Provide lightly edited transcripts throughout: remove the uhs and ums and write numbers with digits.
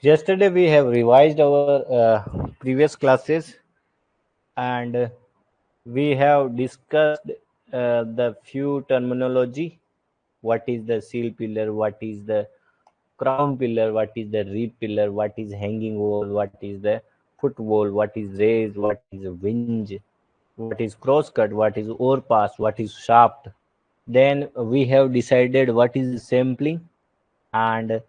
Yesterday we have revised our previous classes, and we have discussed the few terminology. What is the seal pillar? What is the crown pillar? What is the reed pillar? What is hanging wall? What is the foot wall? What is raise? What is a hinge? What is cross cut? What is overpass? What is shaft? Then we have decided what is sampling and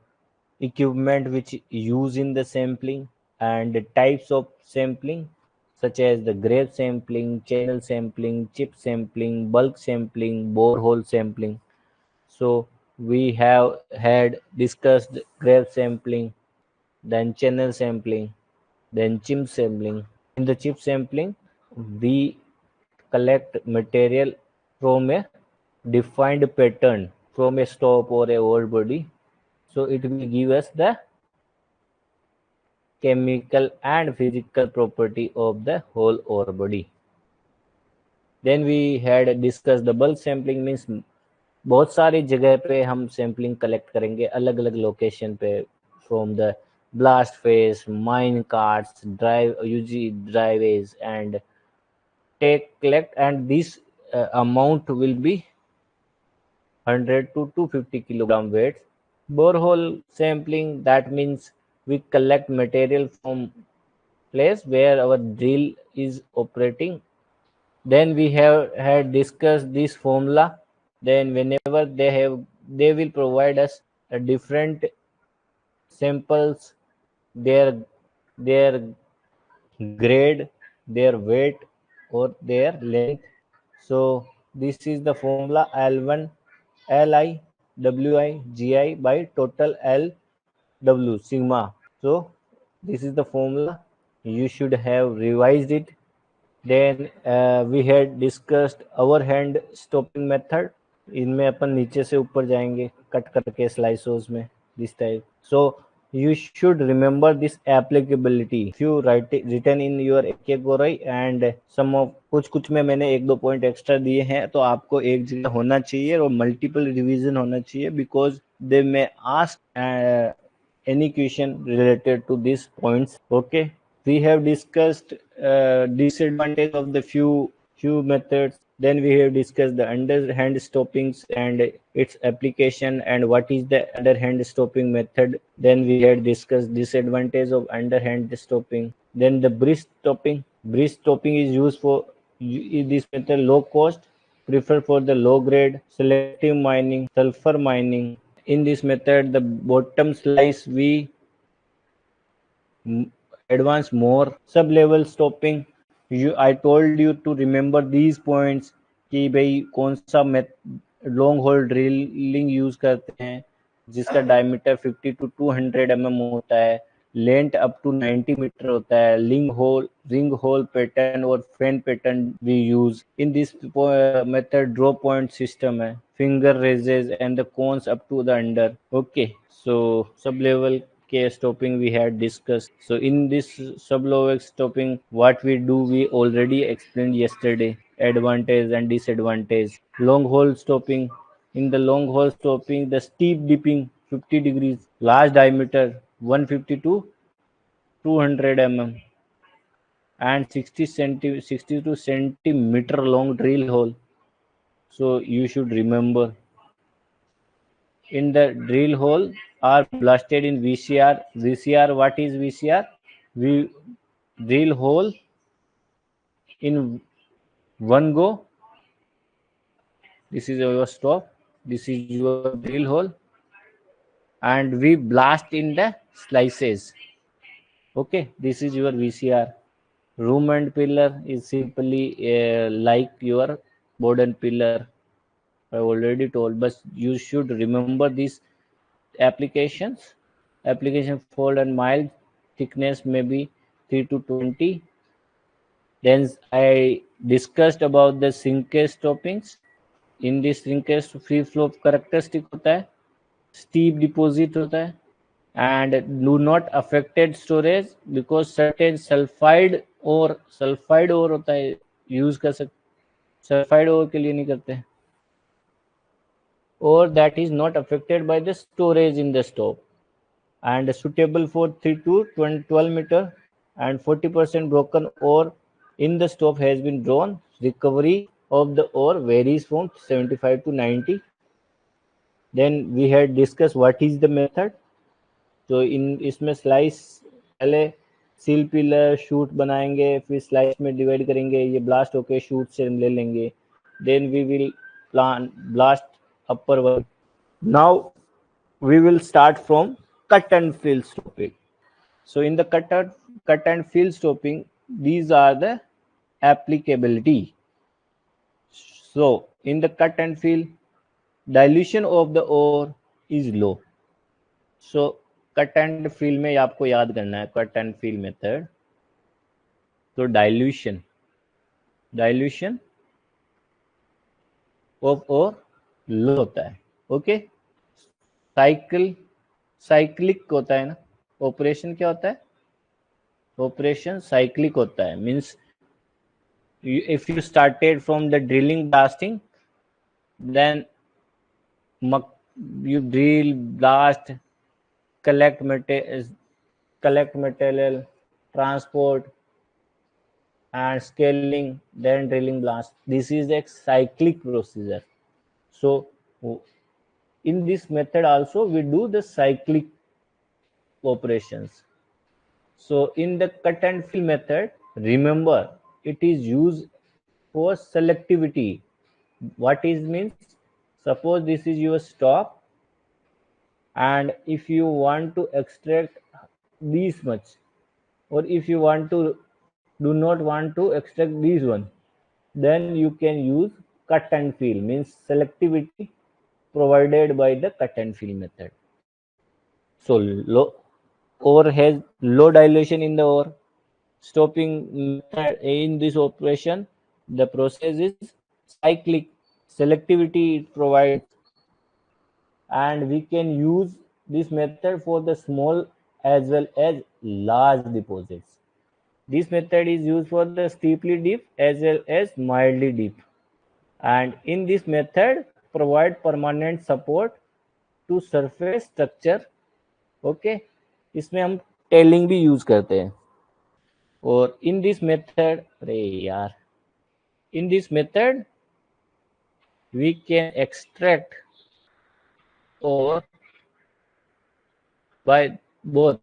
equipment which use in the sampling, and the types of sampling such as the grave sampling, channel sampling, chip sampling, bulk sampling, borehole sampling. So we have had discussed grave sampling, then channel sampling, then chip sampling. In the chip sampling, we collect material from a defined pattern from a stop or a old body. So it will give us the chemical and physical property of the whole ore body. Then we had discussed the bulk sampling means बहुत सारी जगह पे हम sampling collect करेंगे अलग अलग location पे from the blast face mine carts drive UG driveways and take collect, and this amount will be 100 to 250 kilogram weight. Borehole sampling, that means we collect material from place where our drill is operating. Then we have had discussed this formula. Then whenever they will provide us a different samples, their grade, their weight, or their length. So this is the formula L1 Li Wi Gi by total L W sigma. So this is the formula. You should have revised it. Then we had discussed our hand stopping method. इनमें अपन नीचे से ऊपर जाएंगे cut करके स्लाइसोस में this type. So you should remember this applicability. If you written in your AK Gorai, and some of कुछ में मैंने एक दो पॉइंट एक्स्ट्रा दिए हैं, तो आपको एक जगह होना चाहिए और मल्टीपल रिवीजन होना चाहिए, because they may ask any question related to these points. Okay, we have discussed disadvantage of the few methods. Then we have discussed the underhand stoppings and its application, and what is the underhand stopping method. Then we had discussed disadvantage of underhand stopping. Then the bridge stopping is used for this method low cost, preferred for the low grade selective mining, sulfur mining. In this method, the bottom slice we advance more. Sub level stopping, I told you to remember these points कि भाई कौन सा long whole drilling use करते हैं जिसका diameter 50 to 200 होता है, length up to 90 metre होता है, रिंग होल पैटर्न और fan pattern we use in this method. Draw point system है, finger raises and the cones up to the under. Okay, so sub level k stopping we had discussed. So in this sub level stopping, what we do, we already explained yesterday, advantage and disadvantage. Long hole stopping, in the long hole stopping, the steep dipping 50 degrees, large diameter 150 to 200 and 60 to centimeter long drill hole. So you should remember, in the drill hole are blasted in VCR. VCR, what is VCR? We drill hole in one go. This is your stop. This is your drill hole, and we blast in the slices. Okay, this is your VCR. Room and pillar is simply like your board and pillar. I already told, but you should remember these applications. Application fold and mild thickness may be 3 to 20. Then I discussed about the shrinkage stoppings. In this shrinkage, free flow characteristic होता है, steep deposit होता है, and do not affected storage because certain sulfide ore होता है, use कर सकते, sulphide ओर के लिए नहीं करते हैं, or that is not affected by the storage in the stop. and suitable for 3 to 12 meter, and 40% broken ore in the stope has been drawn. Recovery of the ore varies from 75 to 90. Then we had discussed what is the method. तो इन इसमें slice पहले seal pillar shoot बनाएंगे, फिर slice में divide करेंगे, ये blast होके shoot से ले लेंगे, then we will plan blast upper one. Now we will start from cut and fill stopping. So in the cut and fill stopping, these are the applicability. So in the cut and fill, dilution of the ore is low. So cut and fill में आपको याद करना है cut and fill method. तो dilution of ore low होता है. Okay, cyclic होता है ना. ऑपरेशन क्या होता है? ऑपरेशन साइक्लिक होता है. Means if you started from the drilling blasting, then you drill, blast, collect material, transport and scaling, then drilling, blast. This is a cyclic procedure. So in this method also we do the cyclic operations. So in the cut and fill method, remember it is used for selectivity. What is means? Suppose this is your stop, and if you want to extract this much, or if you want to do not want to extract this one, then you can use cut and fill, means selectivity provided by the cut and fill method. So low ore has low dilation in the ore. Stopping method in this operation, the process is cyclic. Selectivity it provides, and we can use this method for the small as well as large deposits. This method is used for the steeply deep as well as mildly deep, and in this method provide permanent support to surface structure. Okay, इसमें हम telling भी use करते हैं. और इन this method, अरे यार, in this method we can extract ore by both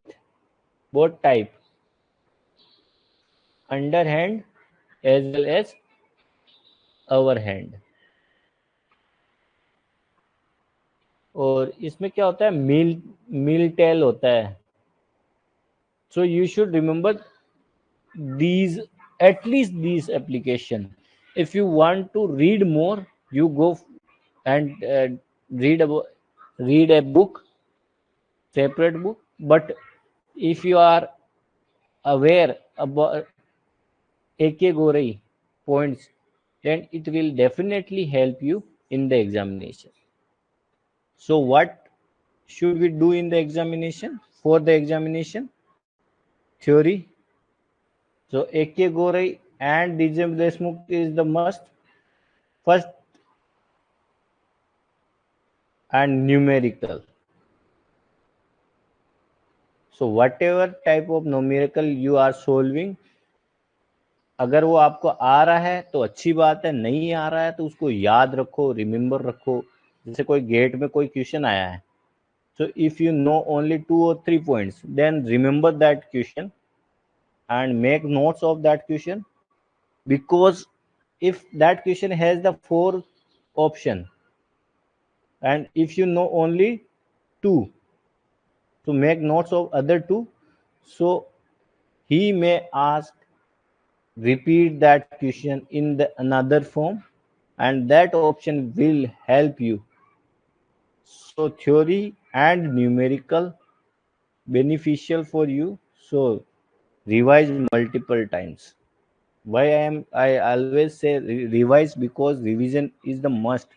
type, underhand as well as overhand. और इसमें क्या होता है? मिल टेल होता है. So you should remember these, at least these application. If you want to read more, you go and read a book, separate book. But if you are aware about AK Gorai points, then it will definitely help you in the examination. So what should we do in the examination? For the examination, theory. So AK Gorai and DJ Deshmukh is the must. First, and numerical. So whatever type of numerical you are solving, अगर वो आपको आ रहा है तो अच्छी बात है, नहीं आ रहा है तो उसको याद रखो, रिमेम्बर रखो. जैसे कोई गेट में कोई क्वेश्चन आया है, so if you know only 2 or 3 points, then remember that question and make notes of that question, because if that question has the 4 option and if you know only 2, to make notes of other 2, so he may ask repeat that question in the another form, and that option will help you. So theory and numerical beneficial for you, so revise multiple times. Why I always say revise, because revision is the must.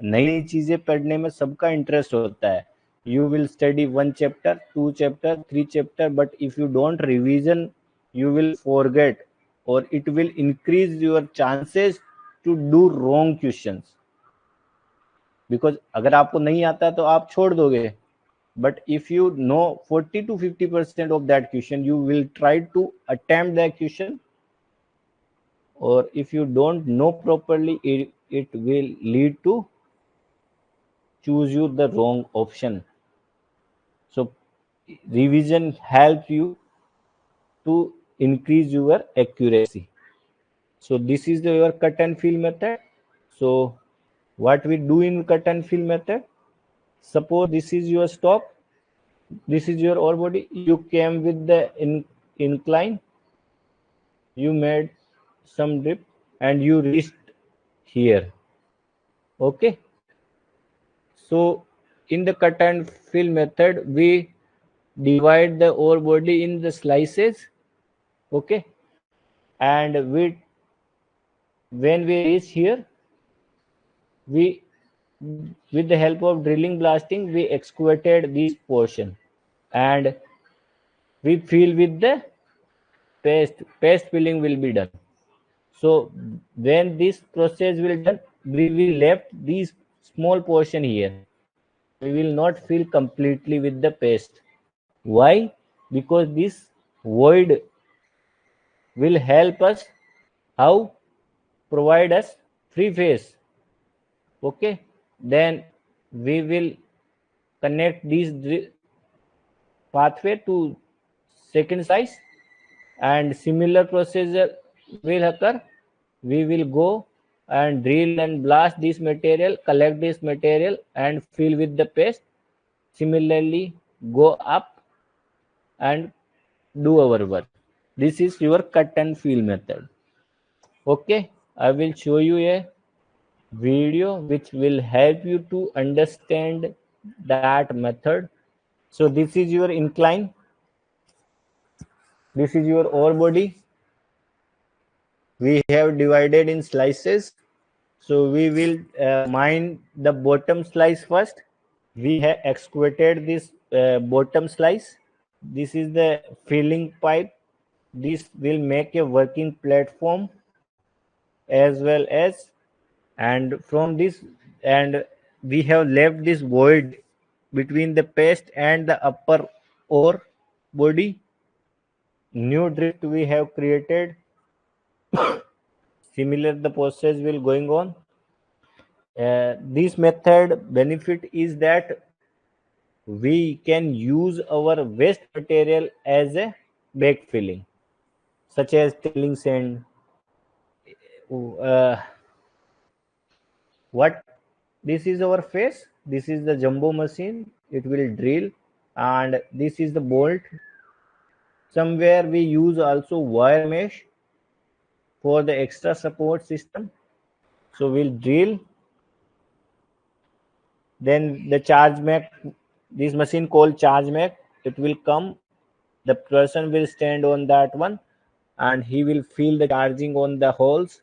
नई नई चीजें पढ़ने में सबका interest होता है. You will study 1 chapter, 2 chapter, 3 chapter, but if you don't revision, you will forget, or it will increase your chances to do wrong questions. Because अगर आपको नहीं आता तो आप छोड़ दोगे, But if you know 40 to 50% of that question, you will try to attempt that question. Or if you don't know properly, it will lead to choose you the wrong option. So revision helps you to increase your accuracy. So this is your cut and fill method. So what we do in cut and fill method, suppose this is your stop, this is your ore body, you came with the incline, you made some dip and you reached here. Okay, so in the cut and fill method we divide the ore body in the slices. Okay, and we when we reach here, we with the help of drilling blasting we excavated this portion and we fill with the paste filling will be done. So when this process will done, we will left this small portion here. We will not fill completely with the paste. Why? Because this void will help us how provide us free phase. Okay, then we will connect this pathway to second size and similar procedure will occur. We will go and drill and blast this material, collect this material and fill with the paste. Similarly go up and do our work. This is your cut and fill method. Okay, I will show you a video which will help you to understand that method. So this is your incline, this is your ore body, we have divided in slices. So we will mine the bottom slice first. We have excavated this bottom slice. This is the filling pipe. This will make a working platform as well as, and from this, and we have left this void between the paste and the upper ore body. New drift we have created. Similar the process will going on. This method benefit is that we can use our waste material as a backfilling, such as tailing sand. Uh, what this is our face. This is the jumbo machine. It will drill, and this is the bolt. Somewhere we use also wire mesh for the extra support system. So we'll drill. Then the charge mech, this machine called charge mech, it will come. The person will stand on that one and he will feel the charging on the holes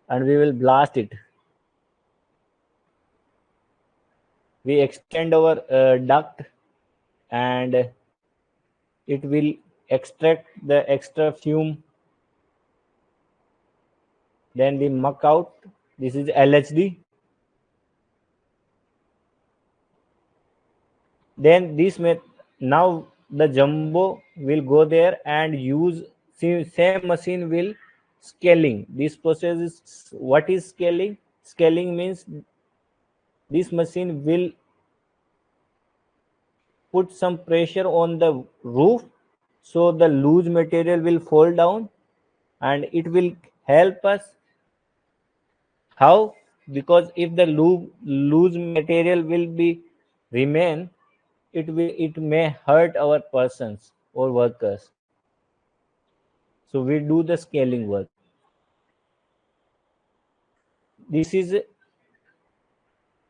and we will blast it. We extend our duct and it will extract the extra fume. Then we muck out. This is LHD. Then this now the jumbo will go there and use same machine will scaling. This process is, what is scaling? Scaling means this machine will put some pressure on the roof so the loose material will fall down and it will help us. How? Because if the loose material will be remain, it may hurt our persons or workers. So we do the scaling work. This is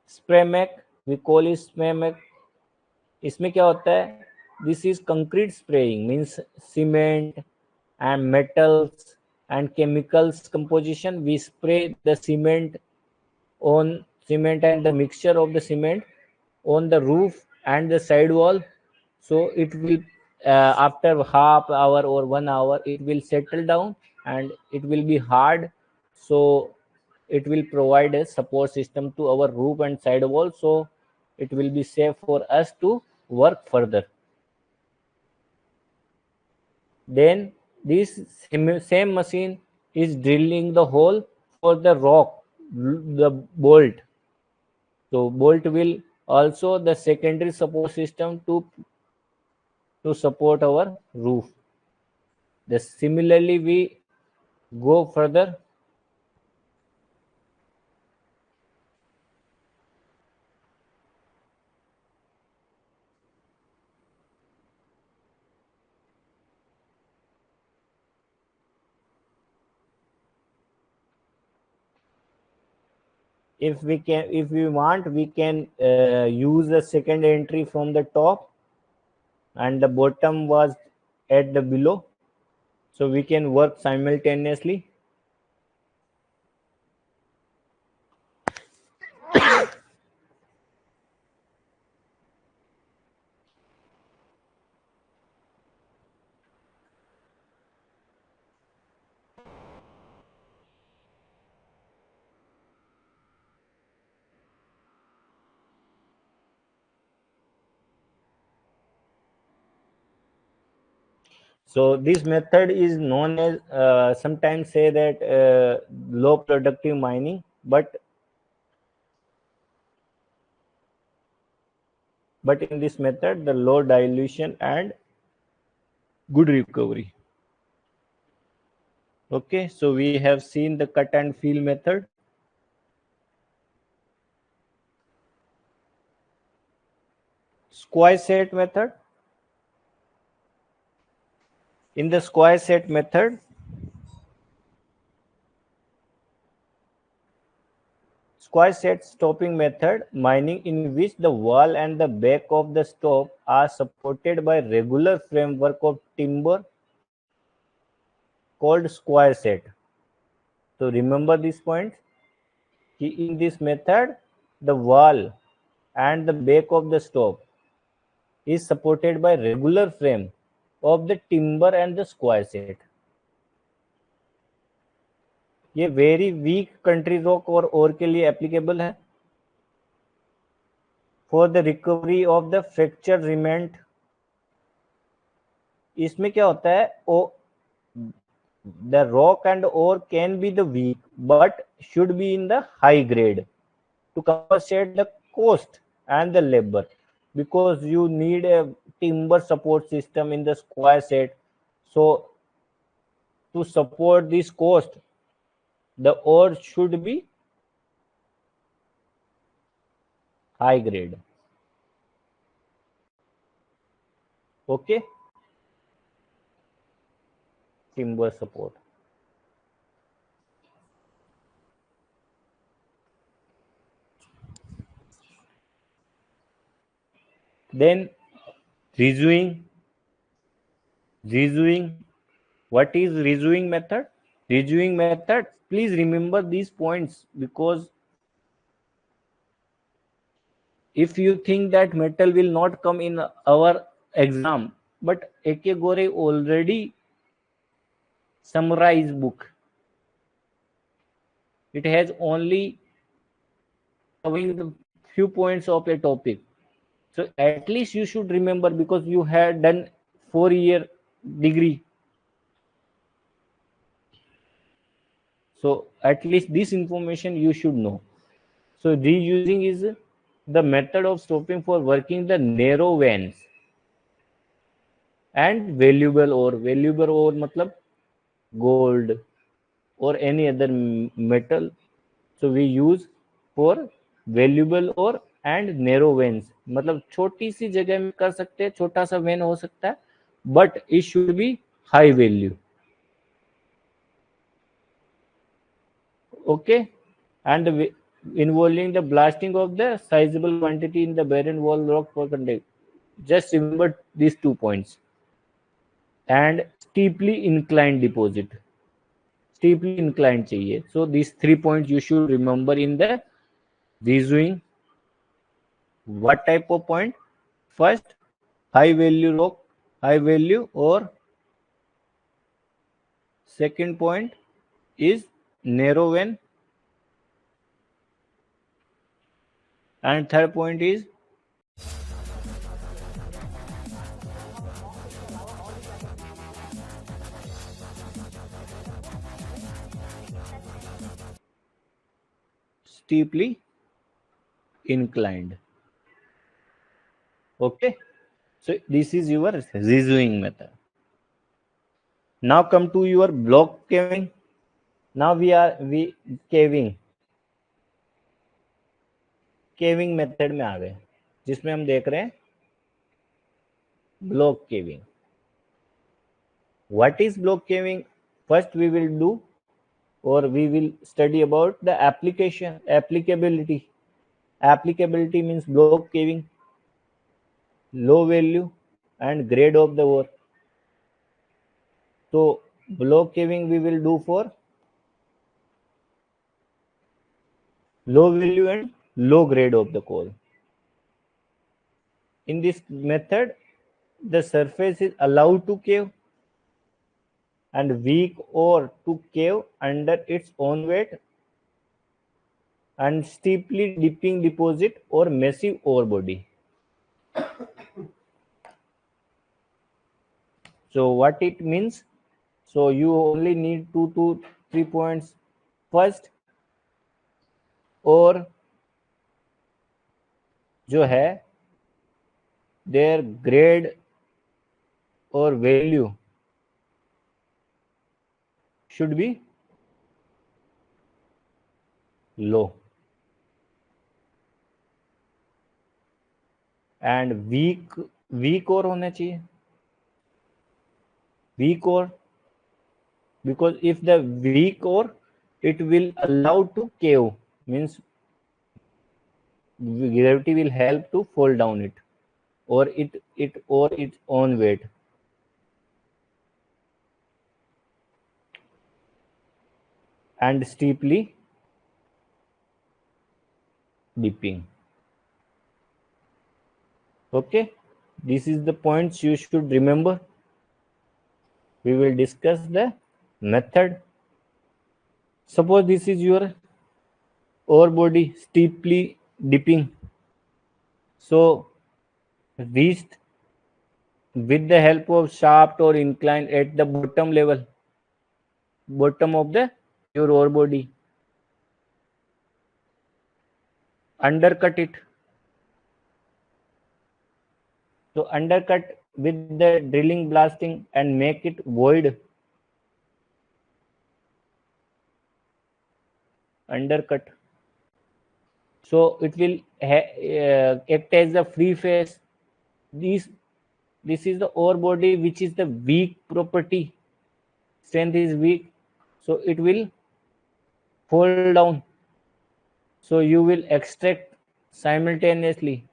spray mech, we call it spray mech. इसमें क्या होता है? This is concrete spraying, means cement and metals and chemicals composition. We spray the cement and the mixture of the cement on the roof and the side wall. So it will after half hour or 1 hour it will settle down and it will be hard. So it will provide a support system to our roof and side wall. So it will be safe for us to work further. Then this same machine is drilling the hole for the rock, the bolt. So bolt will also the secondary support system to support our roof. Similarly, we go further. If we want, we can use the second entry from the top, and the bottom was at the below, so we can work simultaneously. So this method is known as, sometimes say that, low productive mining, but in this method the low dilution and good recovery. Okay, so we have seen the cut and fill method. Square set method. In the square set method, square set stopping method, mining in which the wall and the back of the stop are supported by regular framework of timber called square set. So remember this point. In this method, the wall and the back of the stop is supported by regular frame of the timber and the square set. ये very weak country rock और ore के लिए applicable है. For the recovery of the fracture remnant, इसमें क्या होता है, the rock and ore can be the weak but should be in the high grade to compensate the cost and the labor, because you need a timber support system in the square set. So to support this cost, the ore should be high grade. Okay, timber support. Then resuing. What is resuing method? Resuing method, please remember these points, because if you think that metal will not come in our exam, but AK Gorai already summarized book. It has only covering the few points of a topic. So at least you should remember, because you had done 4-year degree. So at least this information you should know. So reusing is the method of stopping for working the narrow veins and valuable ore. Valuable ore मतलब gold or any other metal. So we use for valuable ore and narrow veins. मतलब छोटी सी जगह में कर सकते हैं, छोटा सा वेन हो सकता है, but it should be high value. Okay, and involving the blasting of the sizable quantity in the barren wall rock for contact. Just remember these 2 points. And steeply inclined deposit. Steeply inclined चाहिए. So these 3 points you should remember in the resuing. What type of point? First, high value rock, high value, or second point is narrow vein, and third point is steeply inclined. Okay, so this is your reviewing method. Now come to your block caving. Now we caving method में आ गए, जिसमें हम देख रहे हैं block caving. What is block caving? First we will do or we will study about the applicability. Applicability means block caving, low value and grade of the ore. So block caving we will do for low value and low grade of the coal. In this method, the surface is allowed to cave and weak ore to cave under its own weight, and steeply dipping deposit or massive ore body. So what it means? So you only need 2 to 3 points. First, और जो है their grade or value should be low and weak ore होना चाहिए. Weak ore, because if the weak ore, it will allow to cave, means gravity will help to fall down it or it or its own weight. And steeply dipping. Okay, this is the points you should remember. We will discuss the method. Suppose this is your ore body steeply dipping. So reached with the help of shaft or incline at the bottom level, bottom of the your ore body. Undercut it. So undercut with the drilling blasting and make it void. Undercut. So it will act as a free face. This is the ore body which is the weak property. Strength is weak, so it will fall down. So you will extract simultaneously.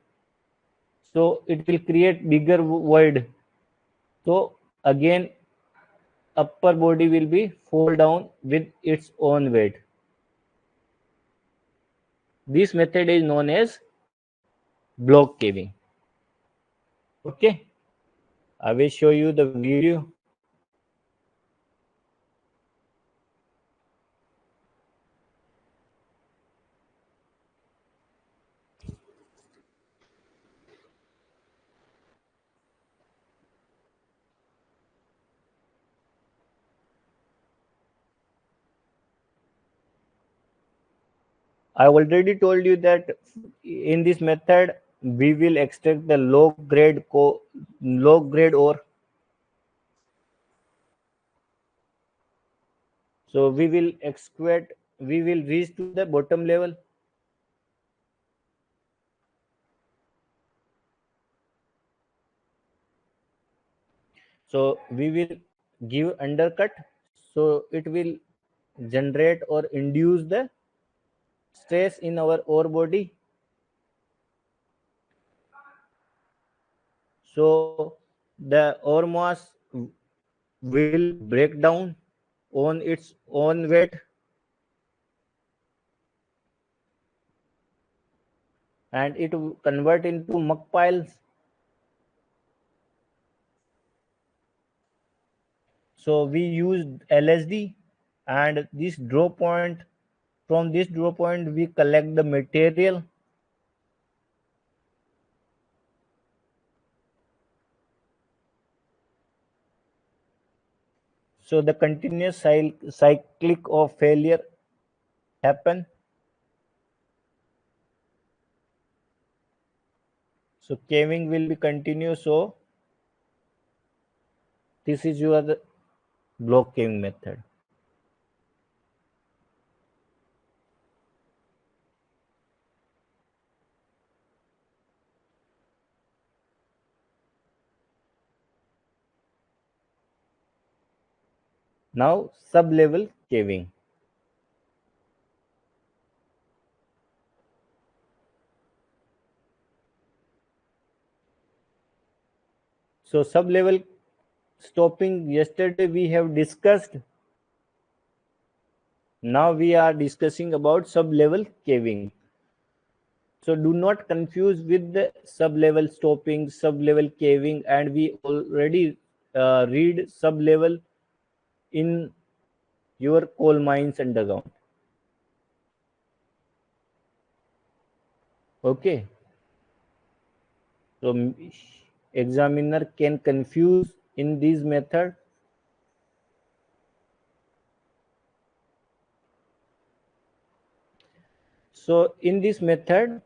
So it will create bigger void. So again, upper body will be fall down with its own weight. This method is known as block caving. Okay, I will show you the video. I already told you that in this method we will extract the low grade ore. So we will excavate, we will reach to the bottom level. So we will give undercut, so it will generate or induce the stress in our ore body. So the ore mass will break down on its own weight and it will convert into muck piles. So we used LSD and this draw point. From this draw point we collect the material. So the continuous cyclic of failure happen. So caving will be continuous. So this is your block caving method. Now sub-level caving. So sub-level stopping, yesterday we have discussed. Now we are discussing about sub-level caving. So do not confuse with the sub-level stopping, sub-level caving, and we already read sub-level in your coal mines underground. Okay. So examiner can confuse in this method. So in this method,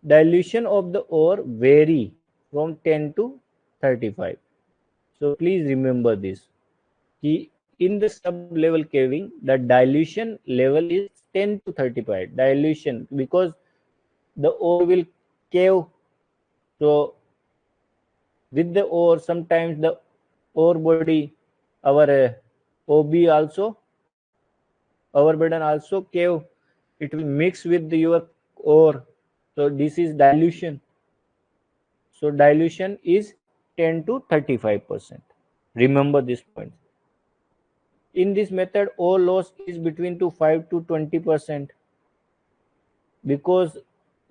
dilution of the ore vary from 10 to 35. So please remember this. In the sub-level caving, the dilution level is 10 to 35. Dilution, because the ore will cave. So with the ore, sometimes the ore body, our OB also, overburden also cave. It will mix with your ore. So this is dilution. So dilution is 10 to 35%. Remember this point. In this method, ore loss is between to 5 to 20%, because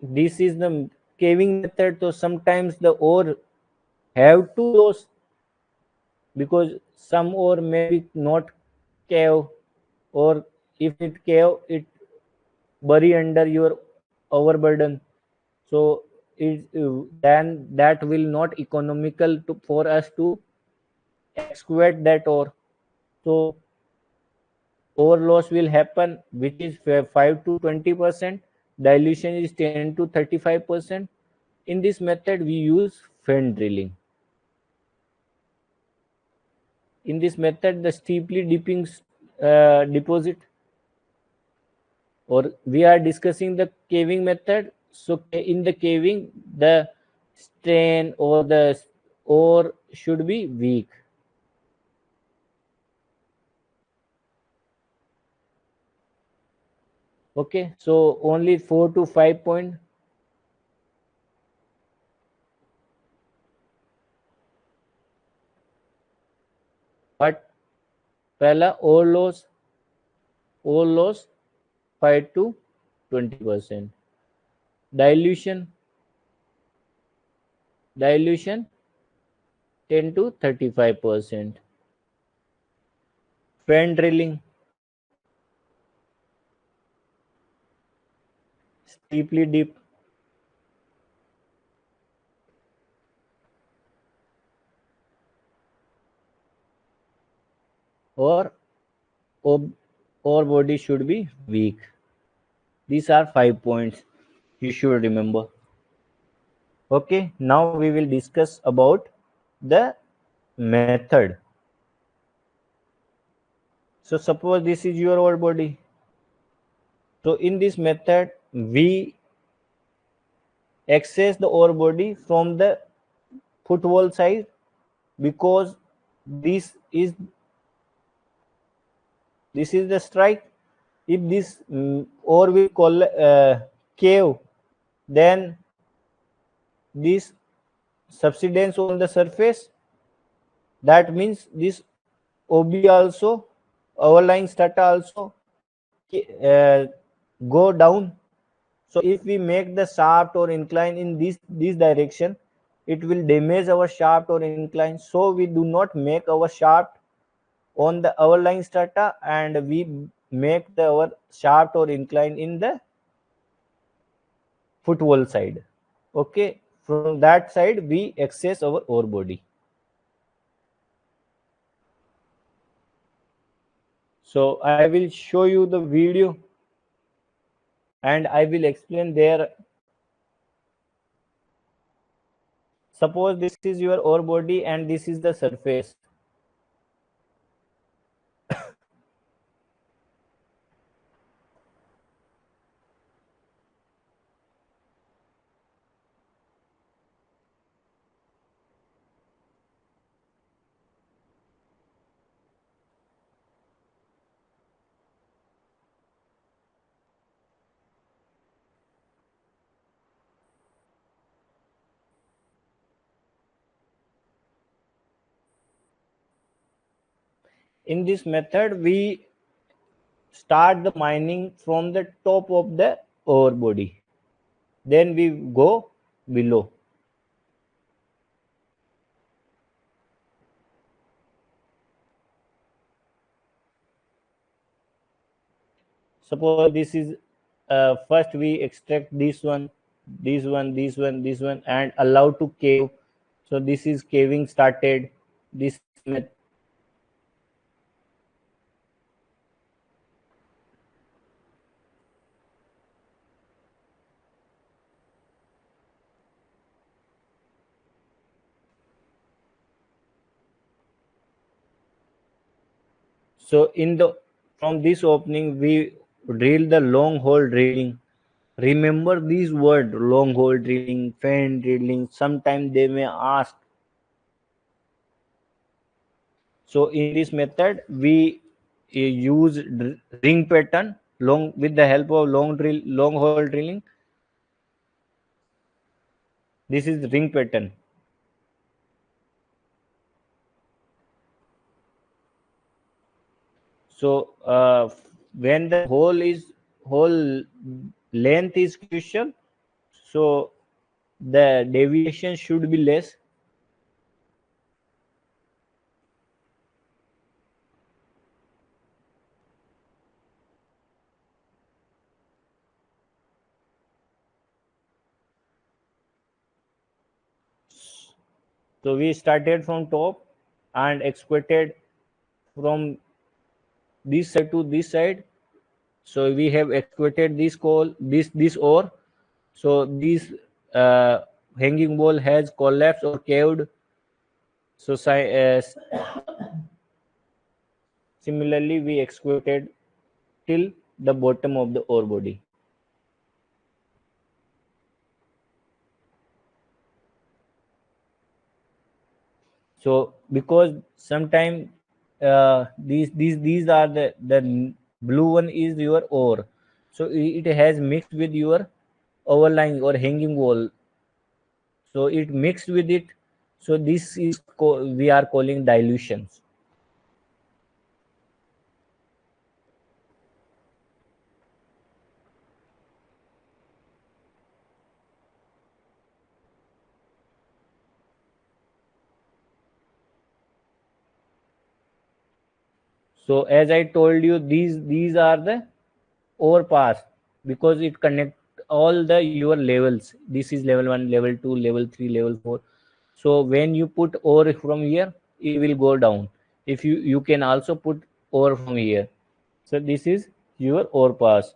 this is the caving method. So sometimes the ore have to lose, because some ore may be not cave, or if it cave, it bury under your overburden. So it then that will not economical for us to excavate that ore. So ore loss will happen, which is 5 to 20%. Dilution is 10 to 35%. In this method, we use fan drilling. In this method, the steeply dipping deposit, or we are discussing the caving method. So in the caving, the strain or the ore should be weak. Okay, so only 4 to 5 point. But पहला ore loss 5 to 20%. Dilution 10 to 35%. Fan drilling, steeply dip, or ore body should be weak. These are 5 points you should remember. Okay, now we will discuss about the method. So suppose this is your ore body. So in this method, we access the ore body from the footwall side, because this is the strike. If this ore will cave, then this subsidence on the surface, that means this OB also, overlying strata also uh, go down. So if we make the shaft or incline in this direction, it will damage our shaft or incline. So we do not make our shaft on the overlying strata, and we make our shaft or incline in the footwall side. Okay, from that side we access our ore body. So I will show you the video, and I will explain there. Suppose this is your ore body and this is the surface. In this method, we start the mining from the top of the ore body. Then we go below. Suppose this is first we extract this one, this one, this one, this one, and allow to cave. So this is caving started. This method. So in the from this opening we drill the long hole drilling. Remember these words: long hole drilling, fan drilling. Sometimes they may ask. So in this method we use ring pattern long with the help of long hole drilling. This is ring pattern. So when the whole length is crucial, so the deviation should be less. So we started from top and excavated from this side to this side. So we have excavated this coal, this ore. So this uh, hanging wall has collapsed or caved. So similarly, we excavated till the bottom of the ore body. So because sometimes these are the blue one is your ore, so it has mixed with your overlying or hanging wall, so it mixed with it. So this is we are calling dilutions. So as I told you, these are the overpass because it connect all the your levels. This is level 1, level 2, level 3, level 4. So when you put ore from here, it will go down. If you can also put ore from here. So this is your ore pass.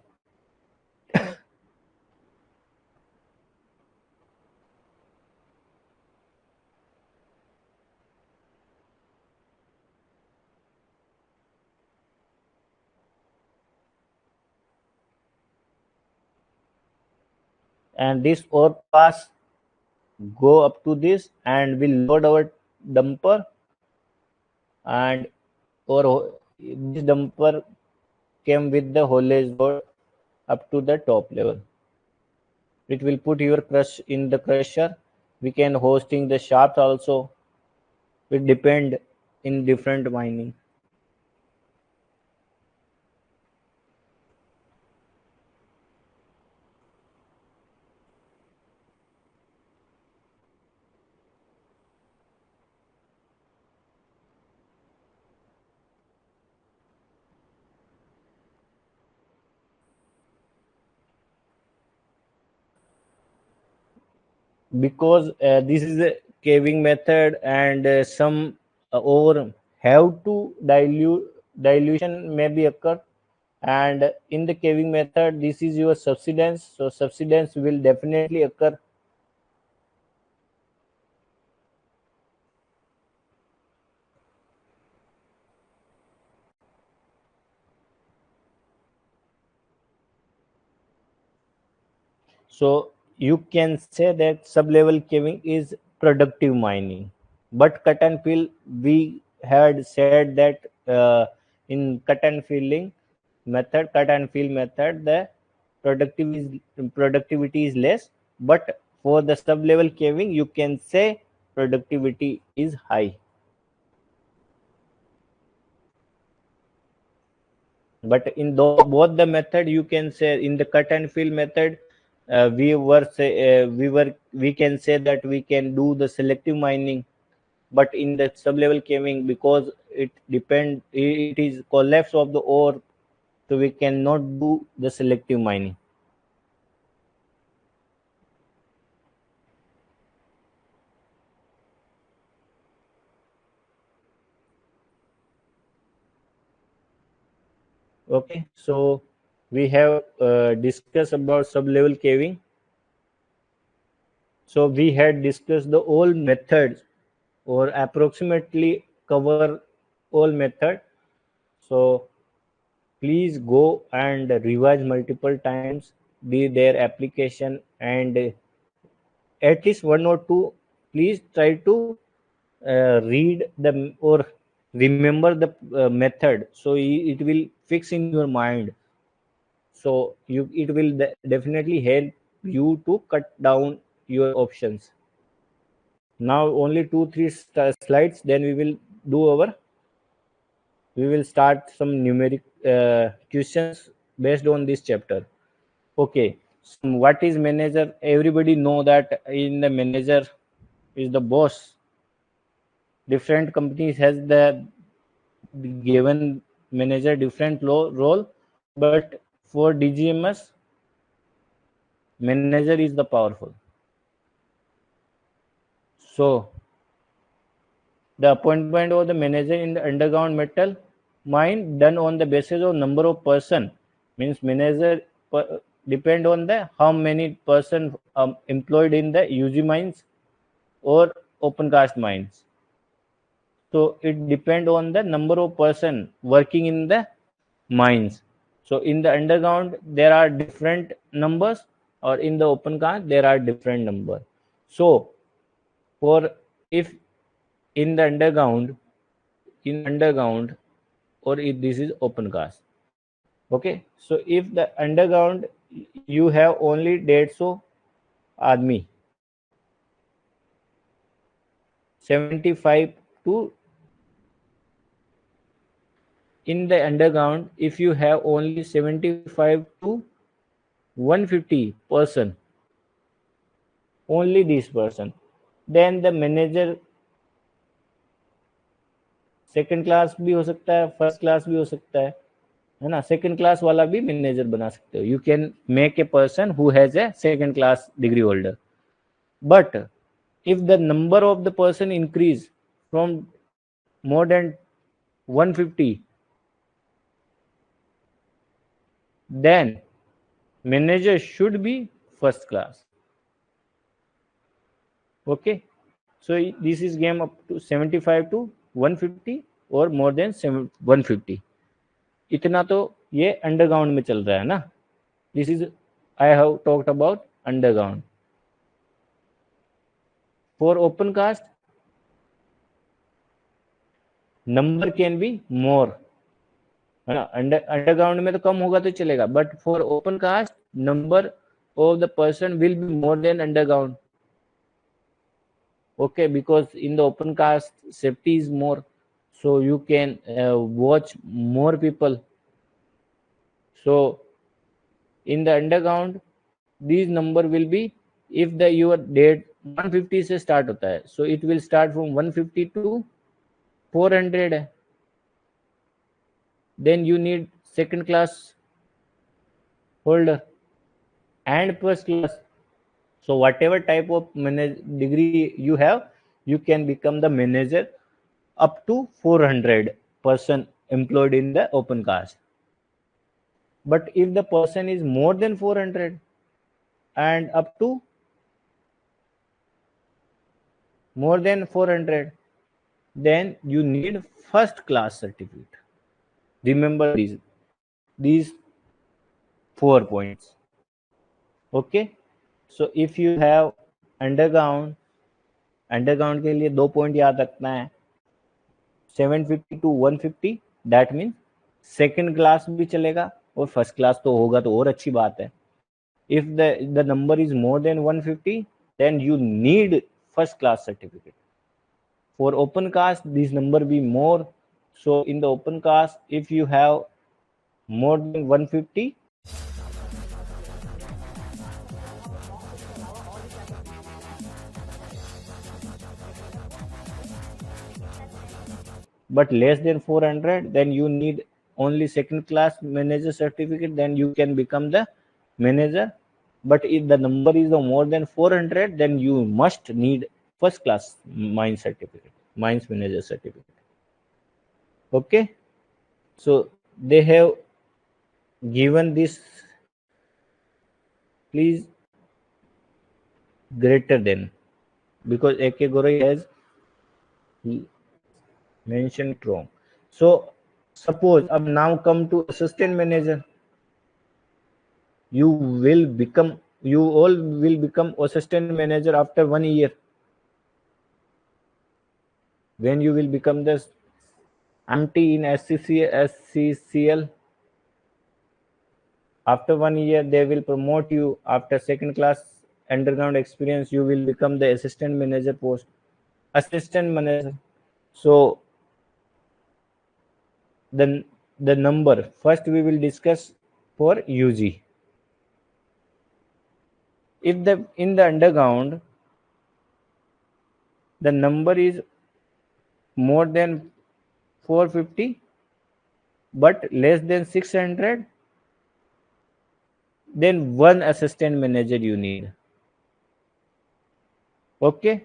And this ore pass go up to this and will load our dumper, and or this dumper came with the haulage load up to the top level. It will put your crush in the crusher. We can hosting the shaft also. It depend in different mining. Because this is a caving method, and some ore have to dilution may be occur, and in the caving method this is your subsidence, so subsidence will definitely occur. So you can say that sub-level caving is productive mining. But cut and fill, we had said that in cut and filling method, cut and fill method, the productivity is less. But for the sub-level caving, you can say productivity is high. But in both the method, you can say in the cut and fill method, we can say that we can do the selective mining. But in the sub-level caving, because it is collapse of the ore, so we cannot do the selective mining. Okay, so we have discussed about sub-level caving. So we had discussed the all methods, or approximately cover all method. So please go and revise multiple times their application, and at least one or two, please try to read the or remember the method, so it will fix in your mind. So it will definitely help you to cut down your options. Now only 2 3 slides, then we will start some numeric questions based on this chapter. Okay, so what is manager? Everybody know that in the manager is the boss. Different companies has the given manager different role, but for DGMS, manager is the powerful. So the appointment of the manager in the underground metal mine done on the basis of number of person, means manager depend on the how many person employed in the UG mines or open cast mines. So it depend on the number of person working in the mines. So in the underground there are different numbers, or in the open cast there are different number. So for if in the underground, or if this is open cast. Okay, so if the underground you have only 150 army, 75 to in the underground, if you have only 75 to 150 person, only this person, then the manager second class भी हो सकता है, first class भी हो सकता है ना. Second class वाला भी मैनेजर बना सकते हो. You can make a person who has a second class degree holder. But if the number of the person increase from more than 150, then manager should be first class. Okay, so this is game up to 75 to 150 or more than 150. इतना तो ये underground में चल रहा है ना. This is I have talked about underground. For open cast number can be more, है ना. अंडरग्राउंड में तो कम होगा तो चलेगा, but for open cast number of the person will be more than underground. Okay, because in the open cast safety is more, so you can watch more people. So in the underground these number will be, if the your date 150 से start होता है, so it will start from 150 to 400 है. Then you need second class holder and first class. So whatever type of degree you have, you can become the manager up to 400 person employed in the open cast. But if the person is more than 400 and up to more than 400, then you need first class certificate. Remember these 4 points. Okay, so if you have underground के लिए 2 point याद रखना है, 750 to 150, that means second class भी चलेगा और first class तो होगा तो और अच्छी बात है. If the number is more than 150, then you need first class certificate. For open cast, this number be more. So in the open cast, if you have more than 150, but less than 400, then you need only second class manager certificate, then you can become the manager. But if the number is more than 400, then you must need first class mines manager certificate. Okay, so they have given this, please, greater than, because AK Gorai has mentioned it wrong. So suppose now come to assistant manager, you all will become assistant manager after 1 year. When you will become the MT in SCCL, after 1 year they will promote you. After second class underground experience, you will become the assistant manager post, assistant manager. So then the number first we will discuss for UG. If in the underground the number is more than 450 but less than 600, then one assistant manager you need. Okay,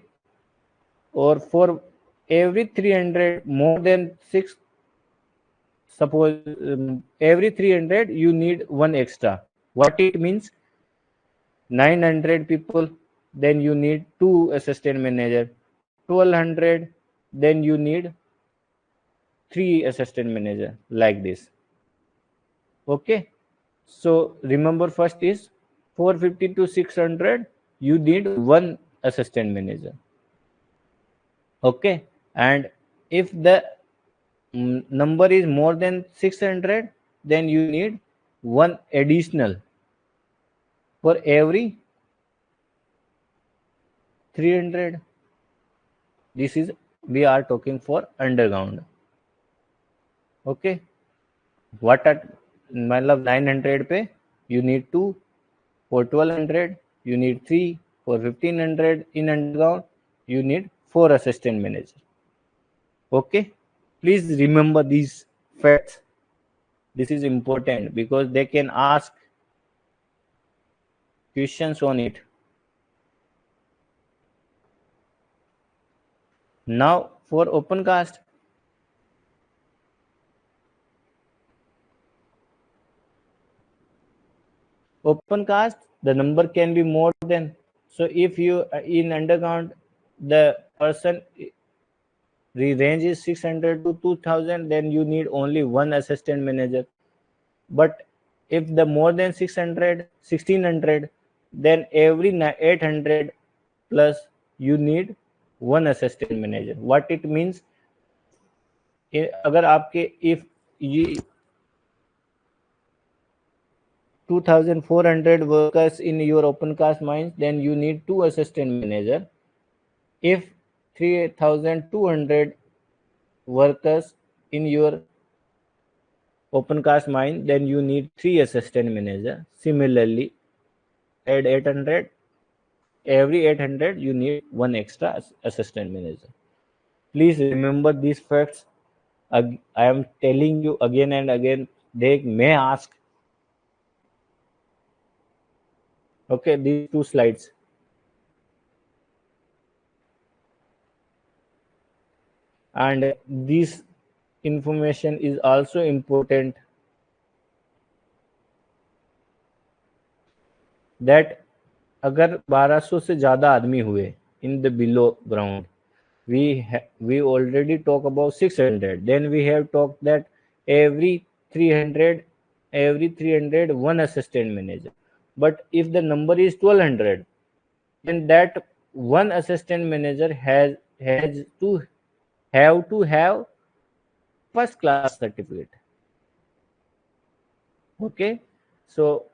or for every 300 more than 6, suppose every 300 you need one extra. What it means? 900 people, then you need 2 assistant manager. 1200, then you need 3 assistant manager, like this. Okay, so remember, first is 450 to 600, you need one assistant manager. Okay, and if the number is more than 600, then you need one additional for every 300. This is, we are talking for underground. Okay, what at matlab 900 पे you need 2, for 1200 you need 3, for 1500 in underground you need 4 assistant manager. Okay, please remember these facts. This is important because they can ask questions on it. Now for open cast, the number can be more than. So if you in underground the person range is 600 to 2000, then you need only one assistant manager. But if the more than 600 1600, then every 800 plus you need one assistant manager. What it means, अगर आपके if ये 2400 workers in your open cast mines, then you need 2 assistant manager. If 3200 workers in your open cast mine, then you need 3 assistant manager. Similarly, add 800, every 800 you need one extra assistant manager. Please remember these facts. I am telling you again and again, they may ask. Okay, these 2 slides. And this information is also important, that अगर 1200 से ज़्यादा आदमी हुए in the below ground, we already talk about 600, then we have talked that every 300 one assistant manager. But if the number is 1200, then that one assistant manager has to have first class certificate. Okay, so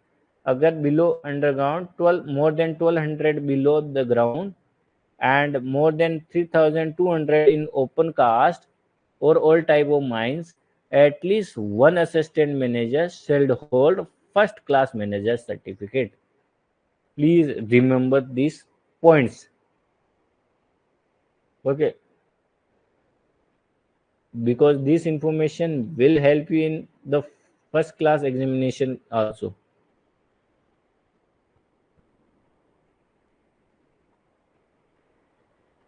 agar below underground 12 more than 1200 below the ground and more than 3200 in open cast or all type of mines, at least one assistant manager should hold first class manager certificate. Please remember these points. Okay, because this information will help you in the first class examination also.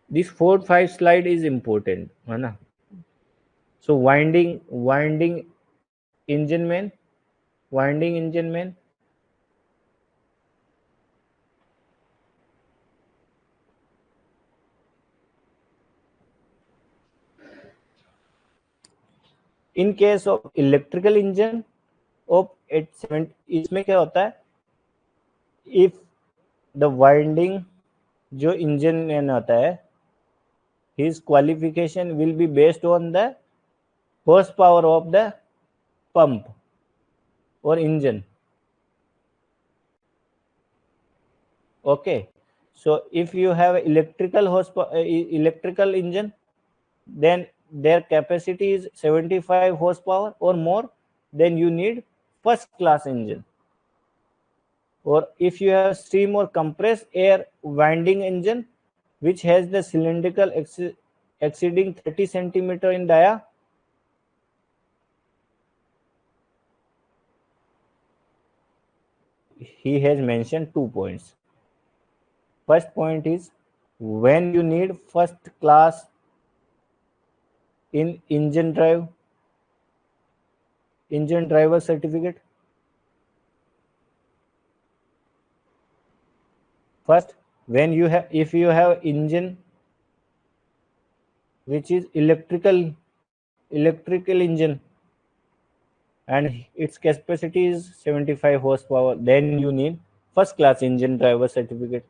This 4-5 slide is important, है ना? So engine man, winding engine man. In case of electrical engine of 870, इसमें क्या होता है? If the winding जो engine man होता है, his qualification will be based on the horsepower of the pump or engine. Okay, so if you have electrical electrical engine, then their capacity is 75 horsepower or more, then you need first class engine. Or if you have steam or compressed air winding engine which has the cylindrical exceeding 30 centimeter in dia, he has mentioned 2 points. First point is when you need first class in engine driver certificate. First, when you have, if you have engine which is electrical engine and its capacity is 75 horsepower, then you need first class engine driver certificate.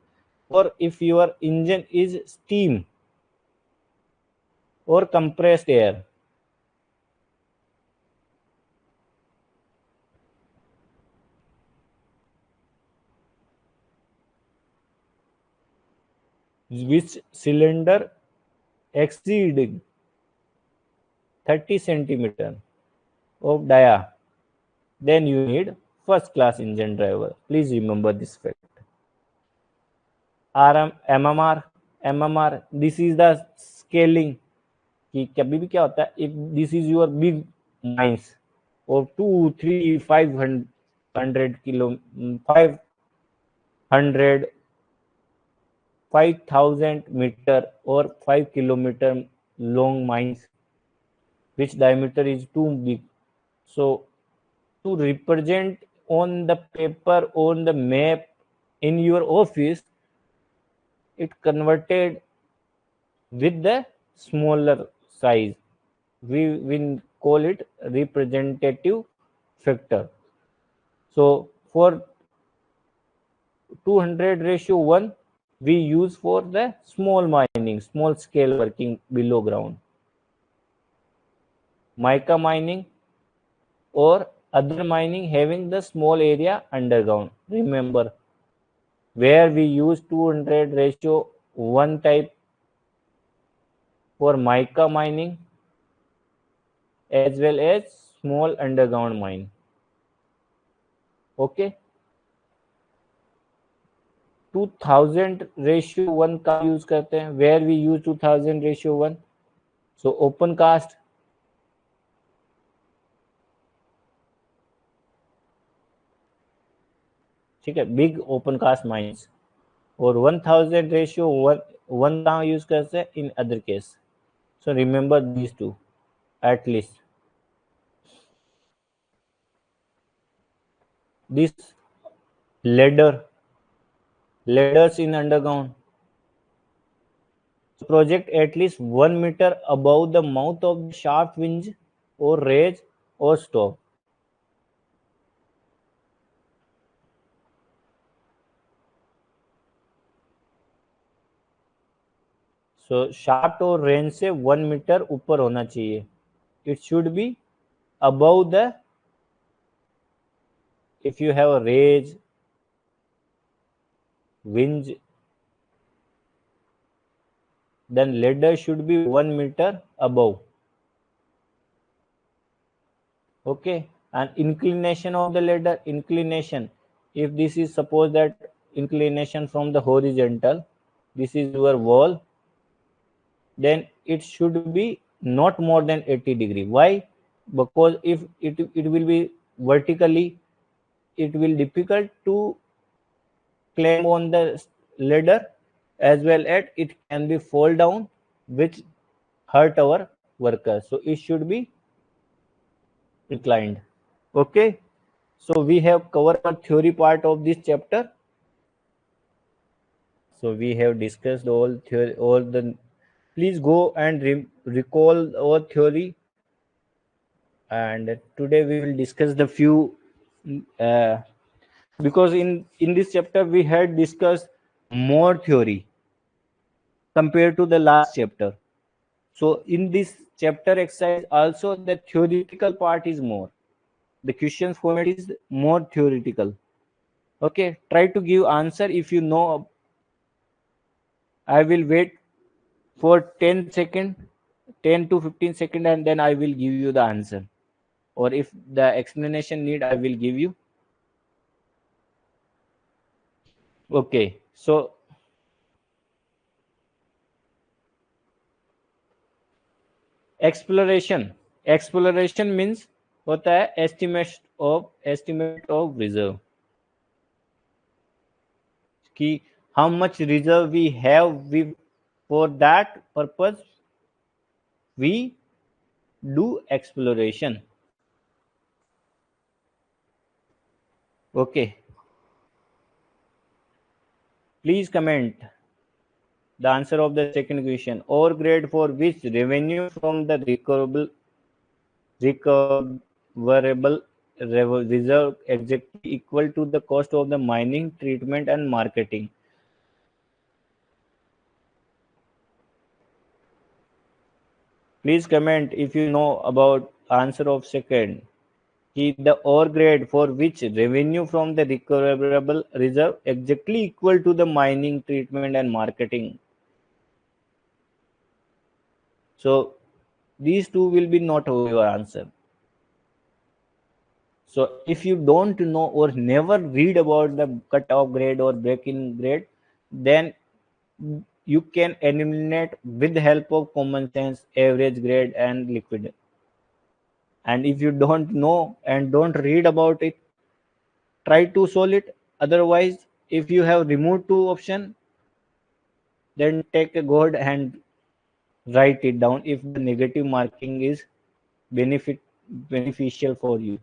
Or if your engine is steam or compressed air, which cylinder exceeding 30 centimeter of dia, then you need first class engine driver. Please remember this fact. MMR, this is the scaling. कि कभी भी क्या होता है, if this is your big mines of 2, 3, 500 kilo, 500, 5000 meter or 5 kilometer long mines which diameter is too big. So to represent on the paper, on the map in your office, it converted with the smaller size. We will call it representative factor. So for 200:1, we use for the small mining, small scale working below ground. Mica mining or other mining having the small area underground. Remember, where we use 200:1 type for mica mining as well as small underground mine. Okay, 2000:1 का use करते हैं. Where we use 2000:1? So open cast, ठीक है, big open cast mines. और 1000:1 कहाँ use करते हैं? In other case. So remember these two at least. This ladders in underground, so project at least 1 meter above the mouth of the shaft winch or raise or stop. So shaft और range से 1 metre ऊपर होना चाहिए. It should be above the, if you have a raise, winch, then ladder should be 1 meter above. Okay. And inclination of the ladder, inclination, if this is suppose that inclination from the horizontal, this is your wall, then it should be not more than 80 degree. Why? Because if it will be vertically, it will difficult to climb on the ladder, as well as it can be fall down, which hurt our workers. So it should be inclined. Okay. So we have covered our theory part of this chapter. So we have discussed all theory, all the. Please go and recall our theory. And today we will discuss the few, uh, because in this chapter we had discussed more theory compared to the last chapter. So in this chapter exercise also the theoretical part is more. The questions format is more theoretical. Okay, try to give answer if you know. I will wait for 10 second, 10 to 15 second, and then I will give you the answer. Or if the explanation need, I will give you. Okay, so exploration means होता है estimate of reserve, कि how much reserve we have, we for that purpose we do exploration. Okay, please comment the answer of the second question. Or grade for which revenue from the recoverable reserve exactly equal to the cost of the mining, treatment and marketing. Please comment if you know about answer of second. The ore grade for which revenue from the recoverable reserve exactly equal to the mining, treatment and marketing. So these two will be not your answer. So if you don't know or never read about the cut-off grade or break-in grade, then you can eliminate with the help of common sense, average grade and liquid. And if you don't know and don't read about it, try to solve it. Otherwise, if you have removed two option, then take a go ahead and write it down if the negative marking is beneficial for you.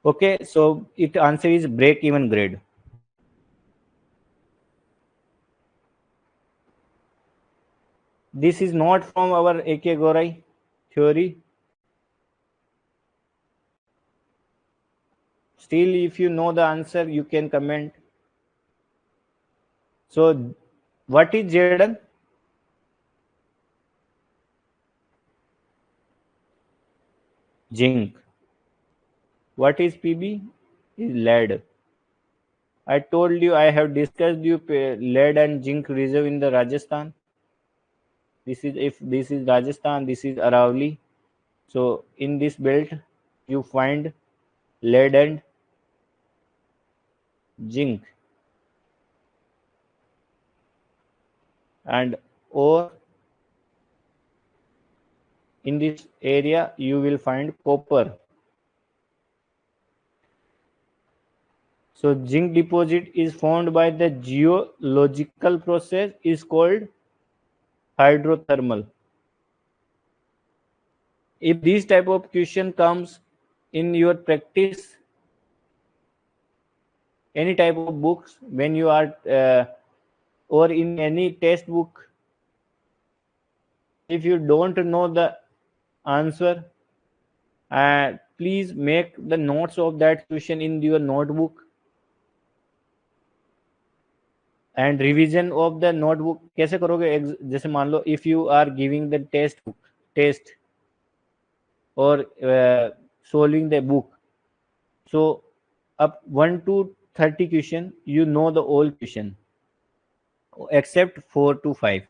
Okay, so it answer is break even grade. This is not from our AK Gorai theory. Still, if you know the answer, you can comment. So, what is Zn? Zinc. What is Pb? Is lead. I told you I have discussed you lead and zinc reserve in the Rajasthan. This is, if this is Rajasthan, this is Aravalli. So in this belt, you find lead and zinc, and or in this area you will find copper. So zinc deposit is formed by the geological process is called hydrothermal. If this type of question comes in your practice, any type of books, when you are or in any test book, if you don't know the answer, please make the notes of that question in your notebook, and revision of the notebook कैसे करोगे? जैसे मान लो if you are giving the test और solving the book, so up 1 to 30 question you know the all question except 4 to 5,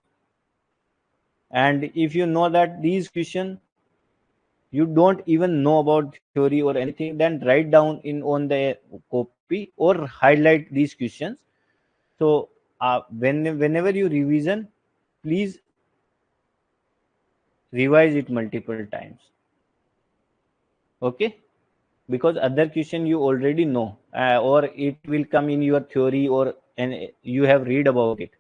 and if you know that these question you don't even know about theory or anything, then write down in on the copy or highlight these questions. So whenever you revision, please revise it multiple times. Okay, because other question you already know, or it will come in your theory, or and you have read about it,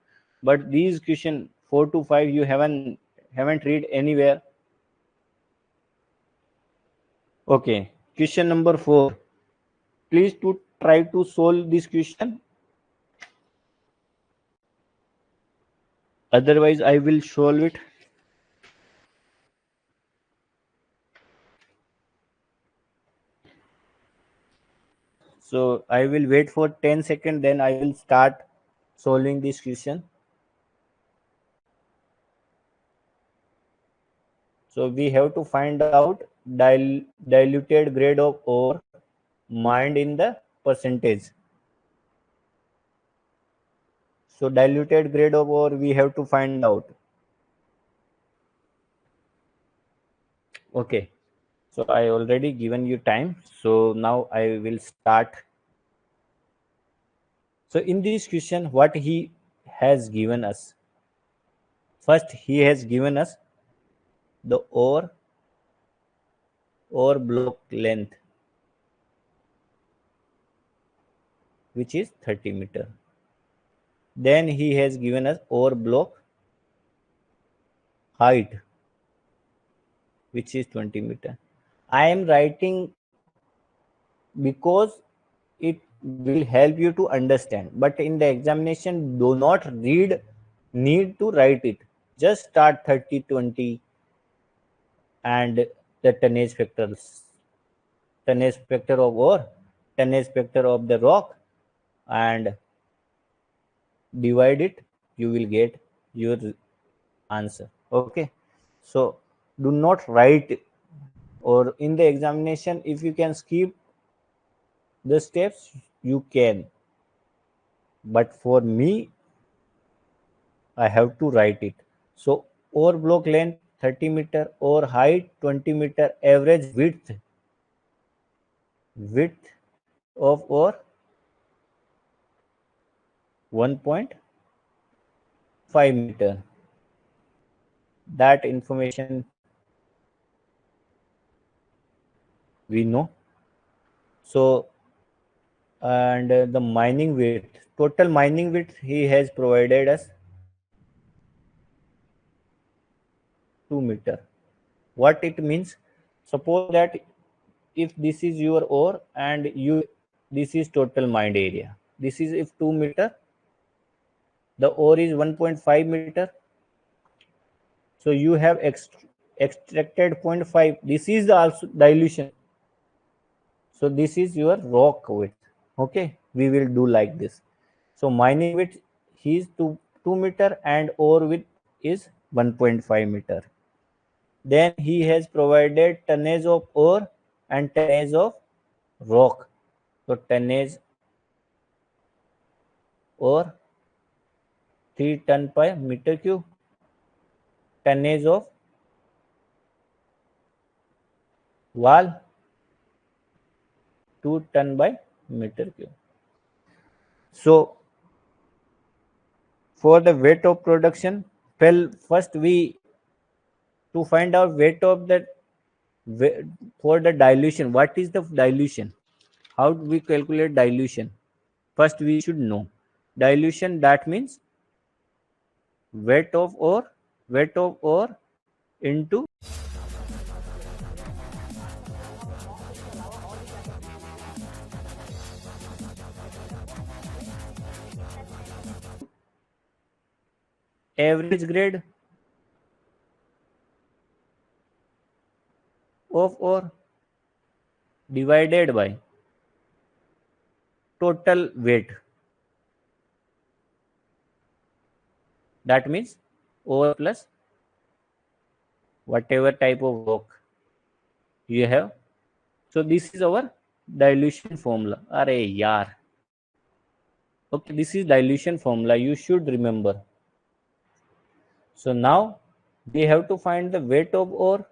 but these question 4 to 5 you haven't read anywhere. Okay, question number 4, please to try to solve this question, otherwise I will solve it. So I will wait for 10 seconds, then I will start solving this question. So we have to find out diluted grade of ore mined in the percentage. So diluted grade of ore we have to find out. Okay. So I already given you time. So now I will start. So in this question, what he has given us? First, he has given us the ore block length, which is 30 meter. Then he has given us ore block height, which is 20 meter. I am writing because it will help you to understand, but in the examination do not need to write it, just start 30, 20 and the tonnage factor of ore, tonnage factor of the rock, and divide it, you will get your answer. Okay, so do not write, or in the examination if you can skip the steps you can, but for me I have to write it. So ore block length 30 meter, ore height 20 meter, average width of ore 1.5 meter. That information we know. So and the mining width, total mining width he has provided us 2 meter. What it means? Suppose that if this is your ore and you this is total mined area. This is if 2 meter, the ore is 1.5 meter. So you have extracted 0.5. This is the also dilution. So this is your rock width. Okay, we will do like this. So mining width is 2 meter and ore width is 1.5 meter. Then he has provided tonnage of ore and tonnage of rock. So tonnage ore 3 ton per meter cube, tonnage of wall 2 ton by meter cube. So for the weight of production, well, first we to find out weight of the for the dilution. What is the dilution? How do we calculate dilution? First we should know dilution. That means weight of ore into average grade of ore divided by total weight. That means ore plus whatever type of rock you have. So this is our dilution formula. Are yaar. Okay, this is dilution formula. You should remember. So now we have to find the weight of ore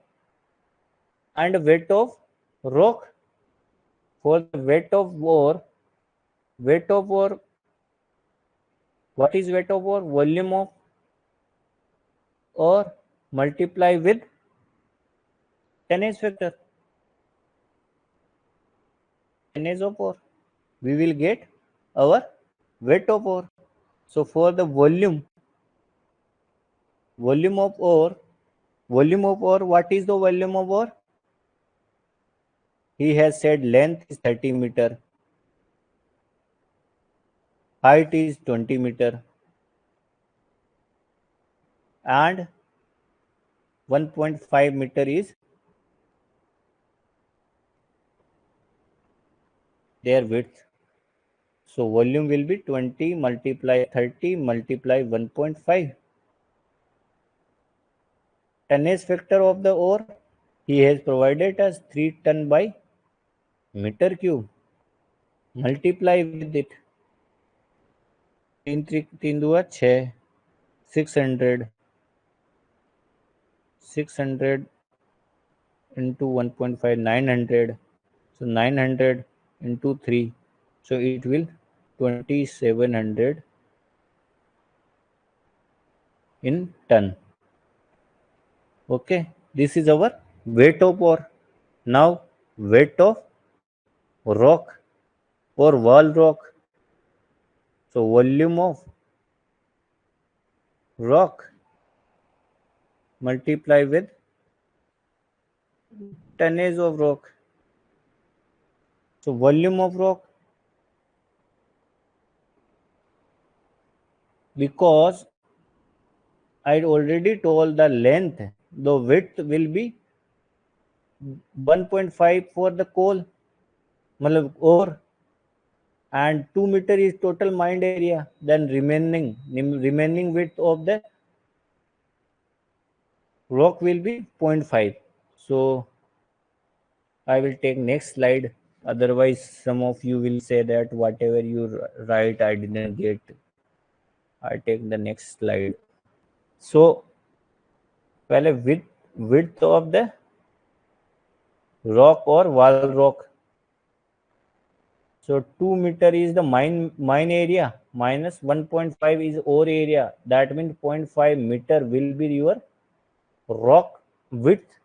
and weight of rock. For the weight of ore, what is weight of ore? Volume of ore multiply with tonnage factor. Tonnage of ore. We will get our weight of ore. So for the volume of ore, what is the volume of ore? He has said length is 30 meter, height is 20 meter, and 1.5 meter is their width. So volume will be 20 multiply 30 multiply 1.5. Tonnage factor of the ore, he has provided us 3 ton by meter cube. Multiply with it. 3 2 6, 600 into 1.5, 900. So 900 into 3. So it will 2700 in ton. Okay, this is our weight of ore. Now weight of rock or wall rock. So volume of rock multiply with tonnage of rock. So volume of rock, because I already told the length, the width will be 1.5 for the coal, matlab ore, and 2 meter is total mined area. Then remaining width of the rock will be 0.5. So I will take next slide. Otherwise, some of you will say that whatever you write, I didn't get. I take the next slide. So, पहले width of the rock or wall rock. So 2 meter is the mine area minus 1.5 is ore area. That means 0.5 meter will be your rock width.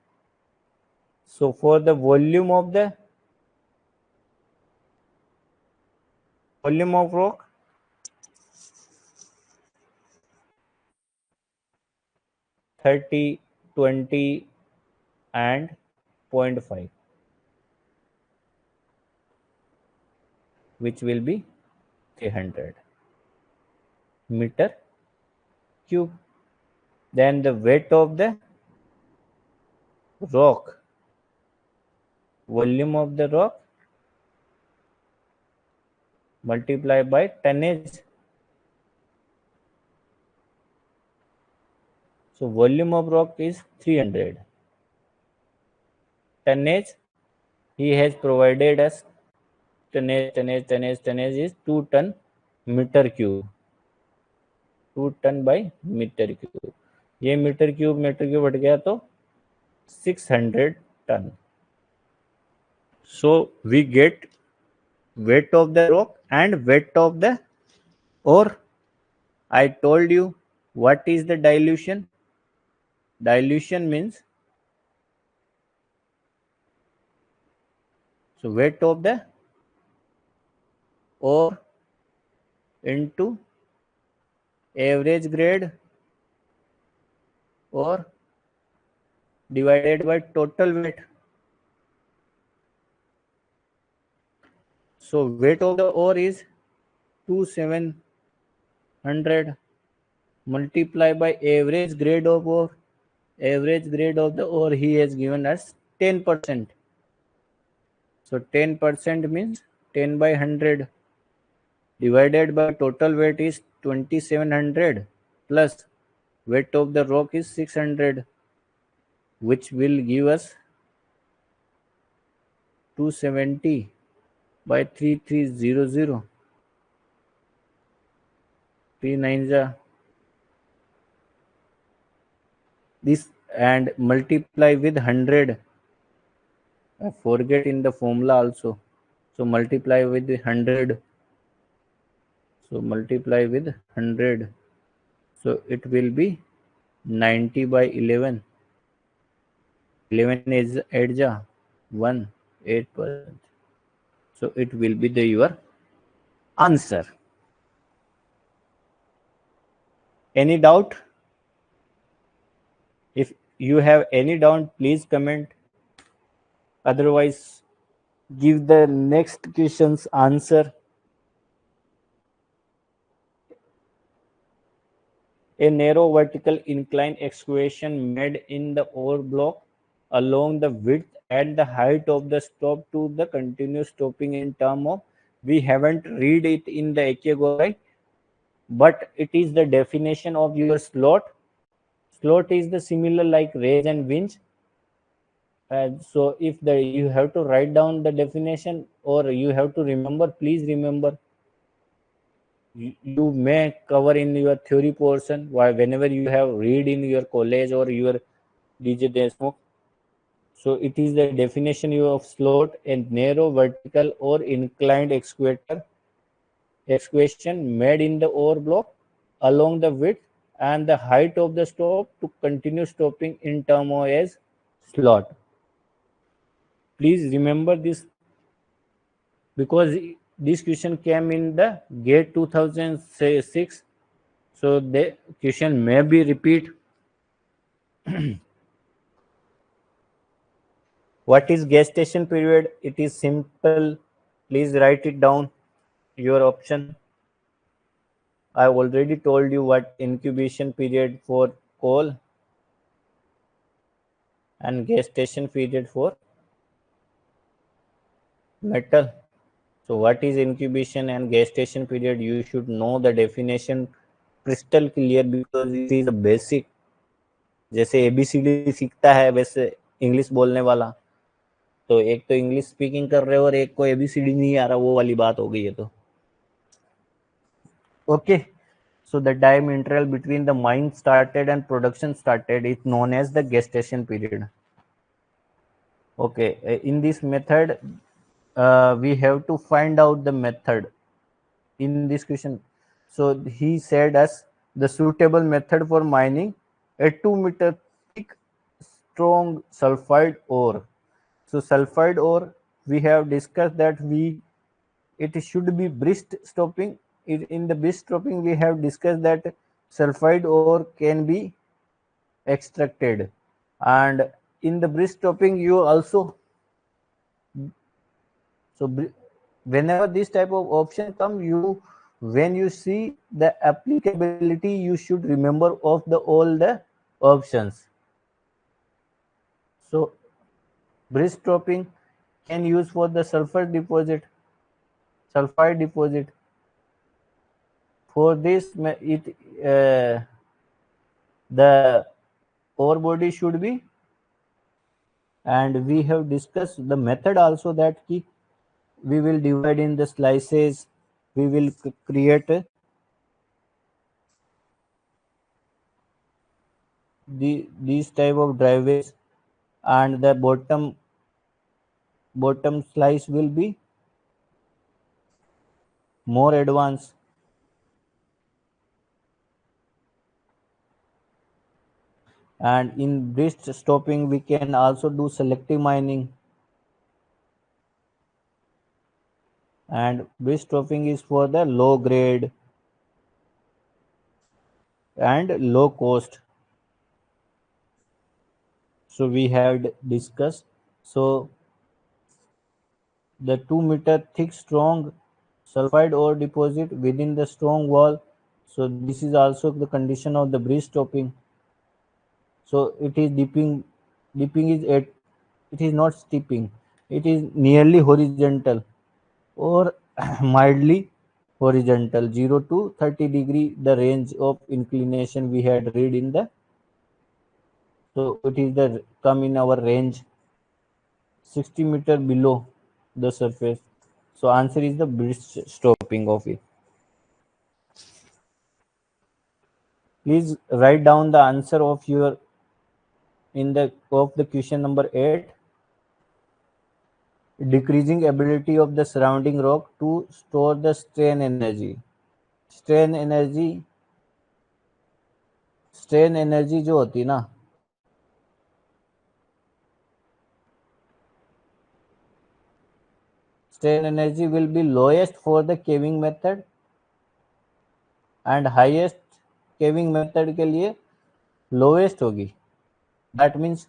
So for the volume of rock, 30, 20 and 0.5, which will be 300 meter cube. Then the weight of the rock, volume of the rock multiplied by tonnage. So volume of rock is 300. Tonnage, he has provided us tonnage is 2 ton meter cube. 2 ton by meter cube. ये metre cube हट गया तो 600 ton. So we get weight of the rock and weight of the ore. I told you what is the dilution. Dilution means so weight of the ore into average grade or divided by total weight. So weight of the ore is 2700 multiplied by average grade of ore. Average grade of the ore he has given us 10%. So 10% means 10 by 100 divided by total weight is 2700 plus Weight of the rock is 600, which will give us 270 by 3300. 3 nines are this, and multiply with 100. I forget in the formula also. So multiply with 100. So multiply with 100. So it will be 90 by 11. 11 is edja 1 8%. So it will be the your answer. Any doubt? If you have any doubt, please comment. Otherwise, give the next question's answer. A narrow vertical incline excavation made in the ore block along the width and the height of the stop to the continuous stopping in term of, we haven't read it in the AK Gorai, but it is the definition of your slot. Slot is the similar like raise and winch. So if you have to write down the definition or you have to remember, please remember. You may cover in your theory portion whenever you have read in your college or your DJ Desmo. So it is the definition of slot, a narrow vertical or inclined excavation made in the ore block along the width and the height of the stop to continue stopping in term of as slot. Please remember this because this question came in the GATE 2006. So the question may be repeat. What is gestation period? It is simple. Please write it down. Your option. I already told you what incubation period for coal and gestation period for metal. So what is incubation and gestation period? You should know the definition crystal clear because it is a basic. जैसे ABCD सीखता है वैसे English बोलने वाला, तो एक तो English speaking कर रहे हो और एक को ABCD नहीं आ रहा, वो वाली बात हो गई है. तो okay, so the time interval between the mine started and production started is known as the gestation period. Okay, in this method we have to find out the method in this question. So he said us the suitable method for mining a 2-meter thick strong sulfide ore. So sulfide ore, we have discussed that it should be brisk stopping. In the brisk stopping we have discussed that sulfide ore can be extracted, and in the brisk stopping you also, so whenever this type of option come, when you see the applicability you should remember of all the options. So brisk stopping can use for the sulfide deposit. For this the ore body should be, and we have discussed the method also, that we will divide in the slices, we will create these type of driveways, and the bottom slice will be more advanced. And in brisk stopping we can also do selective mining, and brisk stopping is for the low grade and low cost. So we have discussed. So the 2-meter thick strong sulfide ore deposit within the strong wall. So this is also the condition of the brisk stopping. So it is dipping is at, it is not steeping, it is nearly horizontal or mildly horizontal 0 to 30 degree, the range of inclination we had read in the, so it is the come in our range 60 meter below the surface. So answer is the bridge stopping of it. Please write down the answer of your in the of the question number 8. Decreasing ability of the surrounding rock to store the strain energy. strain energy strain energy जो होती है ना, strain energy will be lowest for the caving method and highest caving method के लिए lowest होगी. That means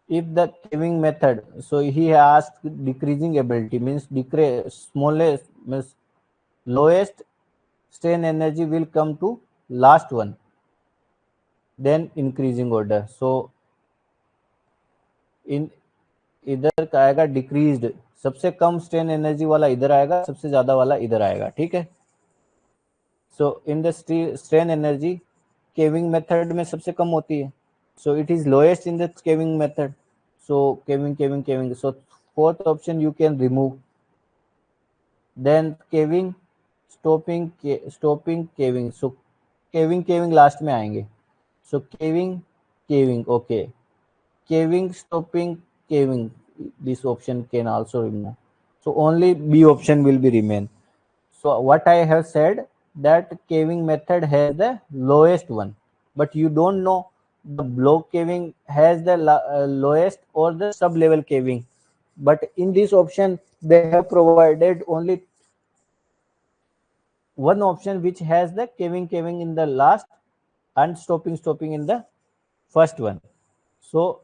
if the caving method, so he asked decreasing ability means decrease smallest means lowest strain energy will come to last one, then increasing order. So इन इधर का आएगा decreased, सबसे कम strain energy वाला इधर आएगा, सबसे ज्यादा वाला इधर आएगा. ठीक है. So in the strain energy caving method में सबसे कम होती है, so it is lowest in the caving method. So caving caving caving, so fourth option you can remove. Then caving stopping stopping caving, so caving caving last में आएंगे. So caving caving okay, caving stopping caving, this option can also remove. So only B option will be remain. So what I have said that caving method has the lowest one, but you don't know the block caving has the lowest or the sub level caving. But in this option they have provided only one option which has the caving in the last and stopping in the first one. So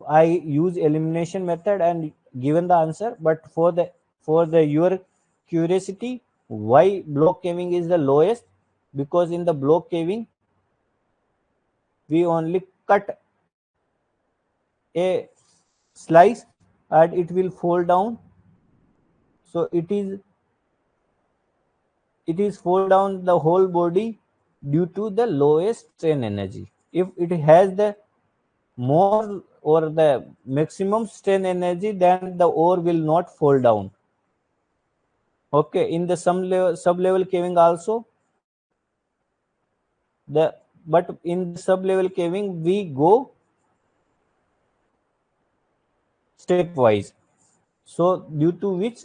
I use elimination method and given the answer. But for the your curiosity, why block caving is the lowest? Because in the block caving we only cut a slice and it will fall down. So it is fall down the whole body due to the lowest strain energy. If it has the more or the maximum strain energy, then the ore will not fall down. Okay, in the sub level caving also, the but in the sub level caving we go stepwise. So due to which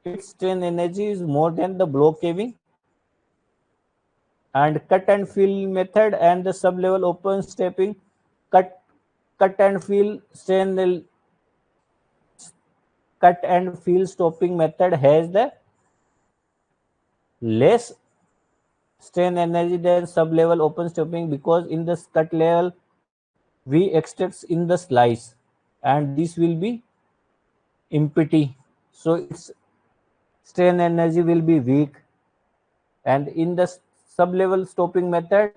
its strain energy is more than the block caving, and cut and fill method and the sub level open stepping, cut and fill cut and fill stopping method has the less strain energy than sub level open stopping, because in the cut level we extract in the slice and this will be empty, so its strain energy will be weak. And in the sub level stopping method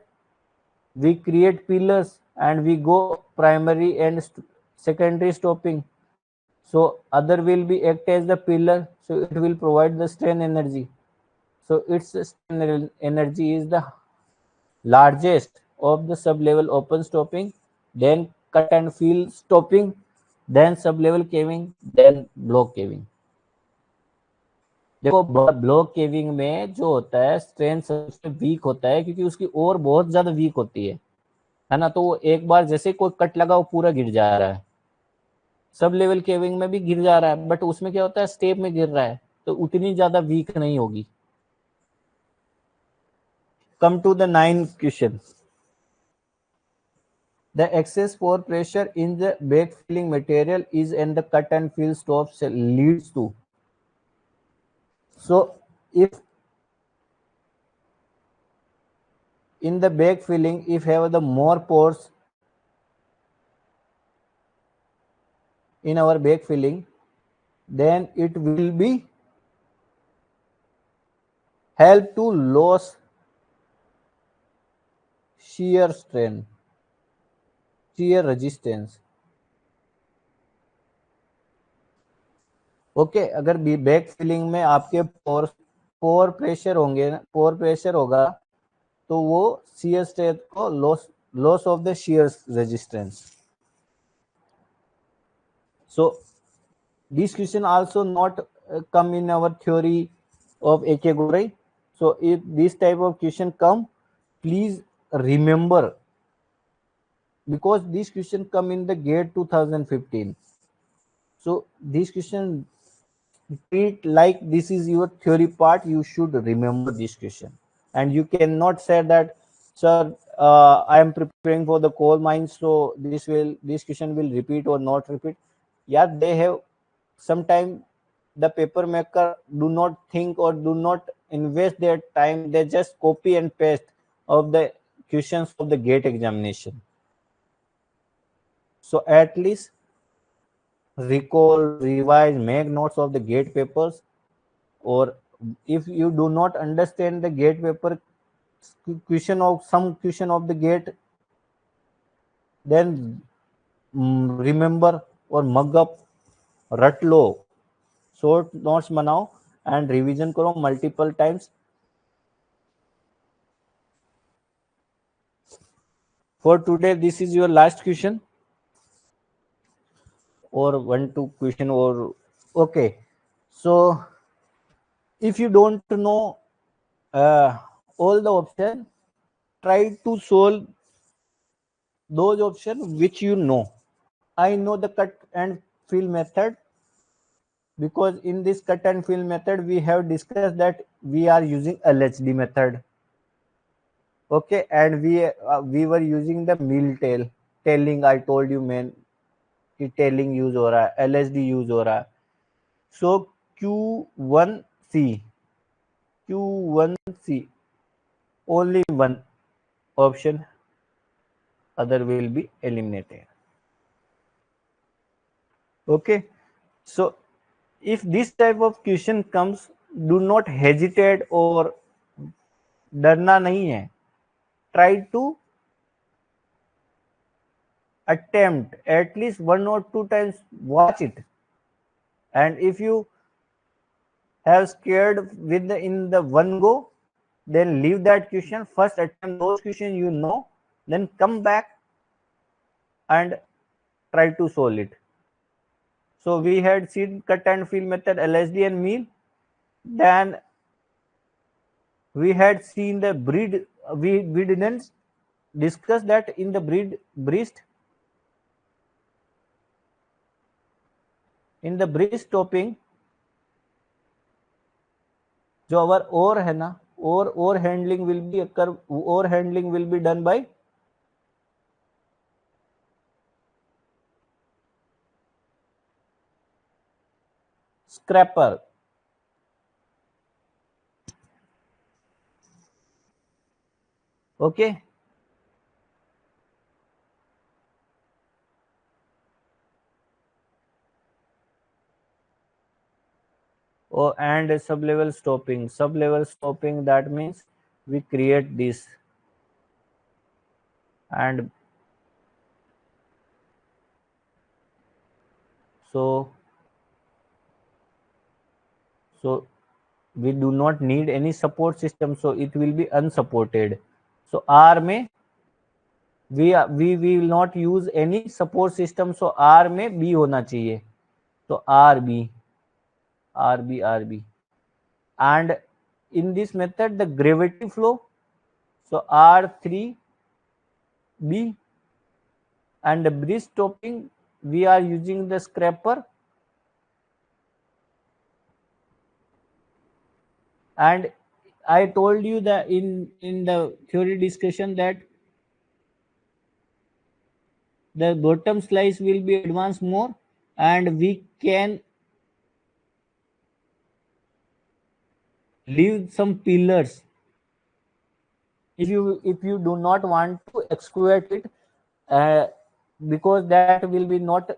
we create pillars and we go primary and secondary stopping, so other will be act as the pillar, so it will provide the strain energy. So its strain energy is the largest of the sub level open stopping, then cut and fill stopping, then sub level caving, then block caving. देखो block caving में जो होता है strain सबसे week होता है, क्योंकि उसकी ओर बहुत ज्यादा वीक होती है ना. तो वो एक बार जैसे कोई कट लगा वो पूरा गिर जा रहा है. सब लेवल केविंग में भी गिर जा रहा है, बट उसमें क्या होता है स्टेप में गिर रहा है, तो उतनी ज्यादा वीक नहीं होगी. Come to the 9th question. The excess pore pressure in the backfilling material is and the cut and fill stops leads to. So if in the backfilling if have the more pores in our backfilling, then it will be help to lose shear strain, shear resistance. Okay, अगर back filling में आपके pore pressure होंगे, pore pressure होगा, तो वो shear strength को loss of the shear resistance. So this question also not come in our theory of AK Gorai. So if this type of question come, please remember, because this question come in the GATE 2015. So this question treat like this is your theory part. You should remember this question, and you cannot say that, sir, I am preparing for the coal mines, so this question will repeat or not repeat. Yeah, they have sometimes the paper maker do not think or do not invest their time. They just copy and paste of the questions of the GATE examination. So at least recall, revise, make notes of the GATE papers, or if you do not understand the GATE paper question of some question of the GATE, then remember or mug up, रट लो, short notes बनाओ and revision करो multiple times. For today, this is your last question, or one two question, or okay. So if you don't know all the option, try to solve those options which you know. I know the cut and fill method, because in this cut and fill method we have discussed that we are using LHD method. Okay, and we were using the mill tailing. I told you, man, कि tailing use हो रहा है, LHD use हो रहा है. So Q1C, Q1C, only one option, other will be eliminated. Okay, so if this type of question comes, do not hesitate or डरना नहीं है. Try to attempt at least 1 or 2 times, watch it, and if you have scared with in the one go, then leave that question. First attempt those questions you know, then come back and try to solve it. So we had seen cut and fill method, LSD and meal. Then we had seen the breed. We didn't discuss that in the breast. In the breast topping, जो our ore है ना, ore handling will be ore handling will be done by scraper. Okay, oh, and sub-level stopping, that means we create this, and so we do not need any support system, so it will be unsupported. So R में we will not use any support system, so R में B होना चाहिए, so RB, and in this method the gravity flow, so R3B, and the bridge stopping we are using the scraper, and I told you that in the theory discussion that the bottom slice will be advanced more, and we can leave some pillars if you do not want to excavate it, because that will be not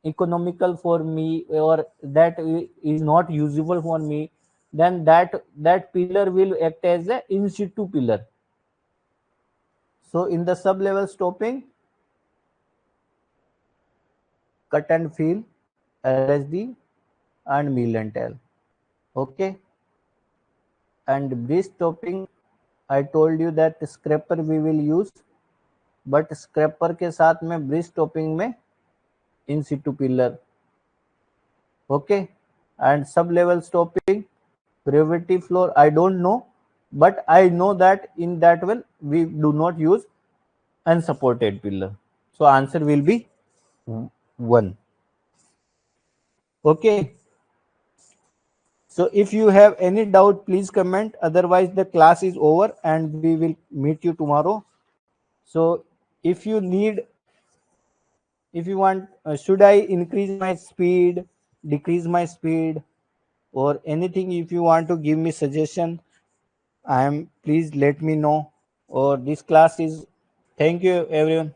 economical for me, or that is not usable for me, then that pillar will act as a in situ pillar. So in the sub level stopping, cut and fill, LSD, and mill and tail. Okay, and bridge topping, I told you that scraper we will use, but scraper के साथ में bridge topping में in situ pillar. Okay, and sub level stopping, gravity floor, I don't know, but I know that in that well we do not use unsupported pillar. So answer will be 1. Okay. So if you have any doubt, please comment. Otherwise, the class is over and we will meet you tomorrow. So if you need, if you want, should I increase my speed, decrease my speed, or anything, if you want to give me suggestion, please let me know. Or this class is, thank you everyone.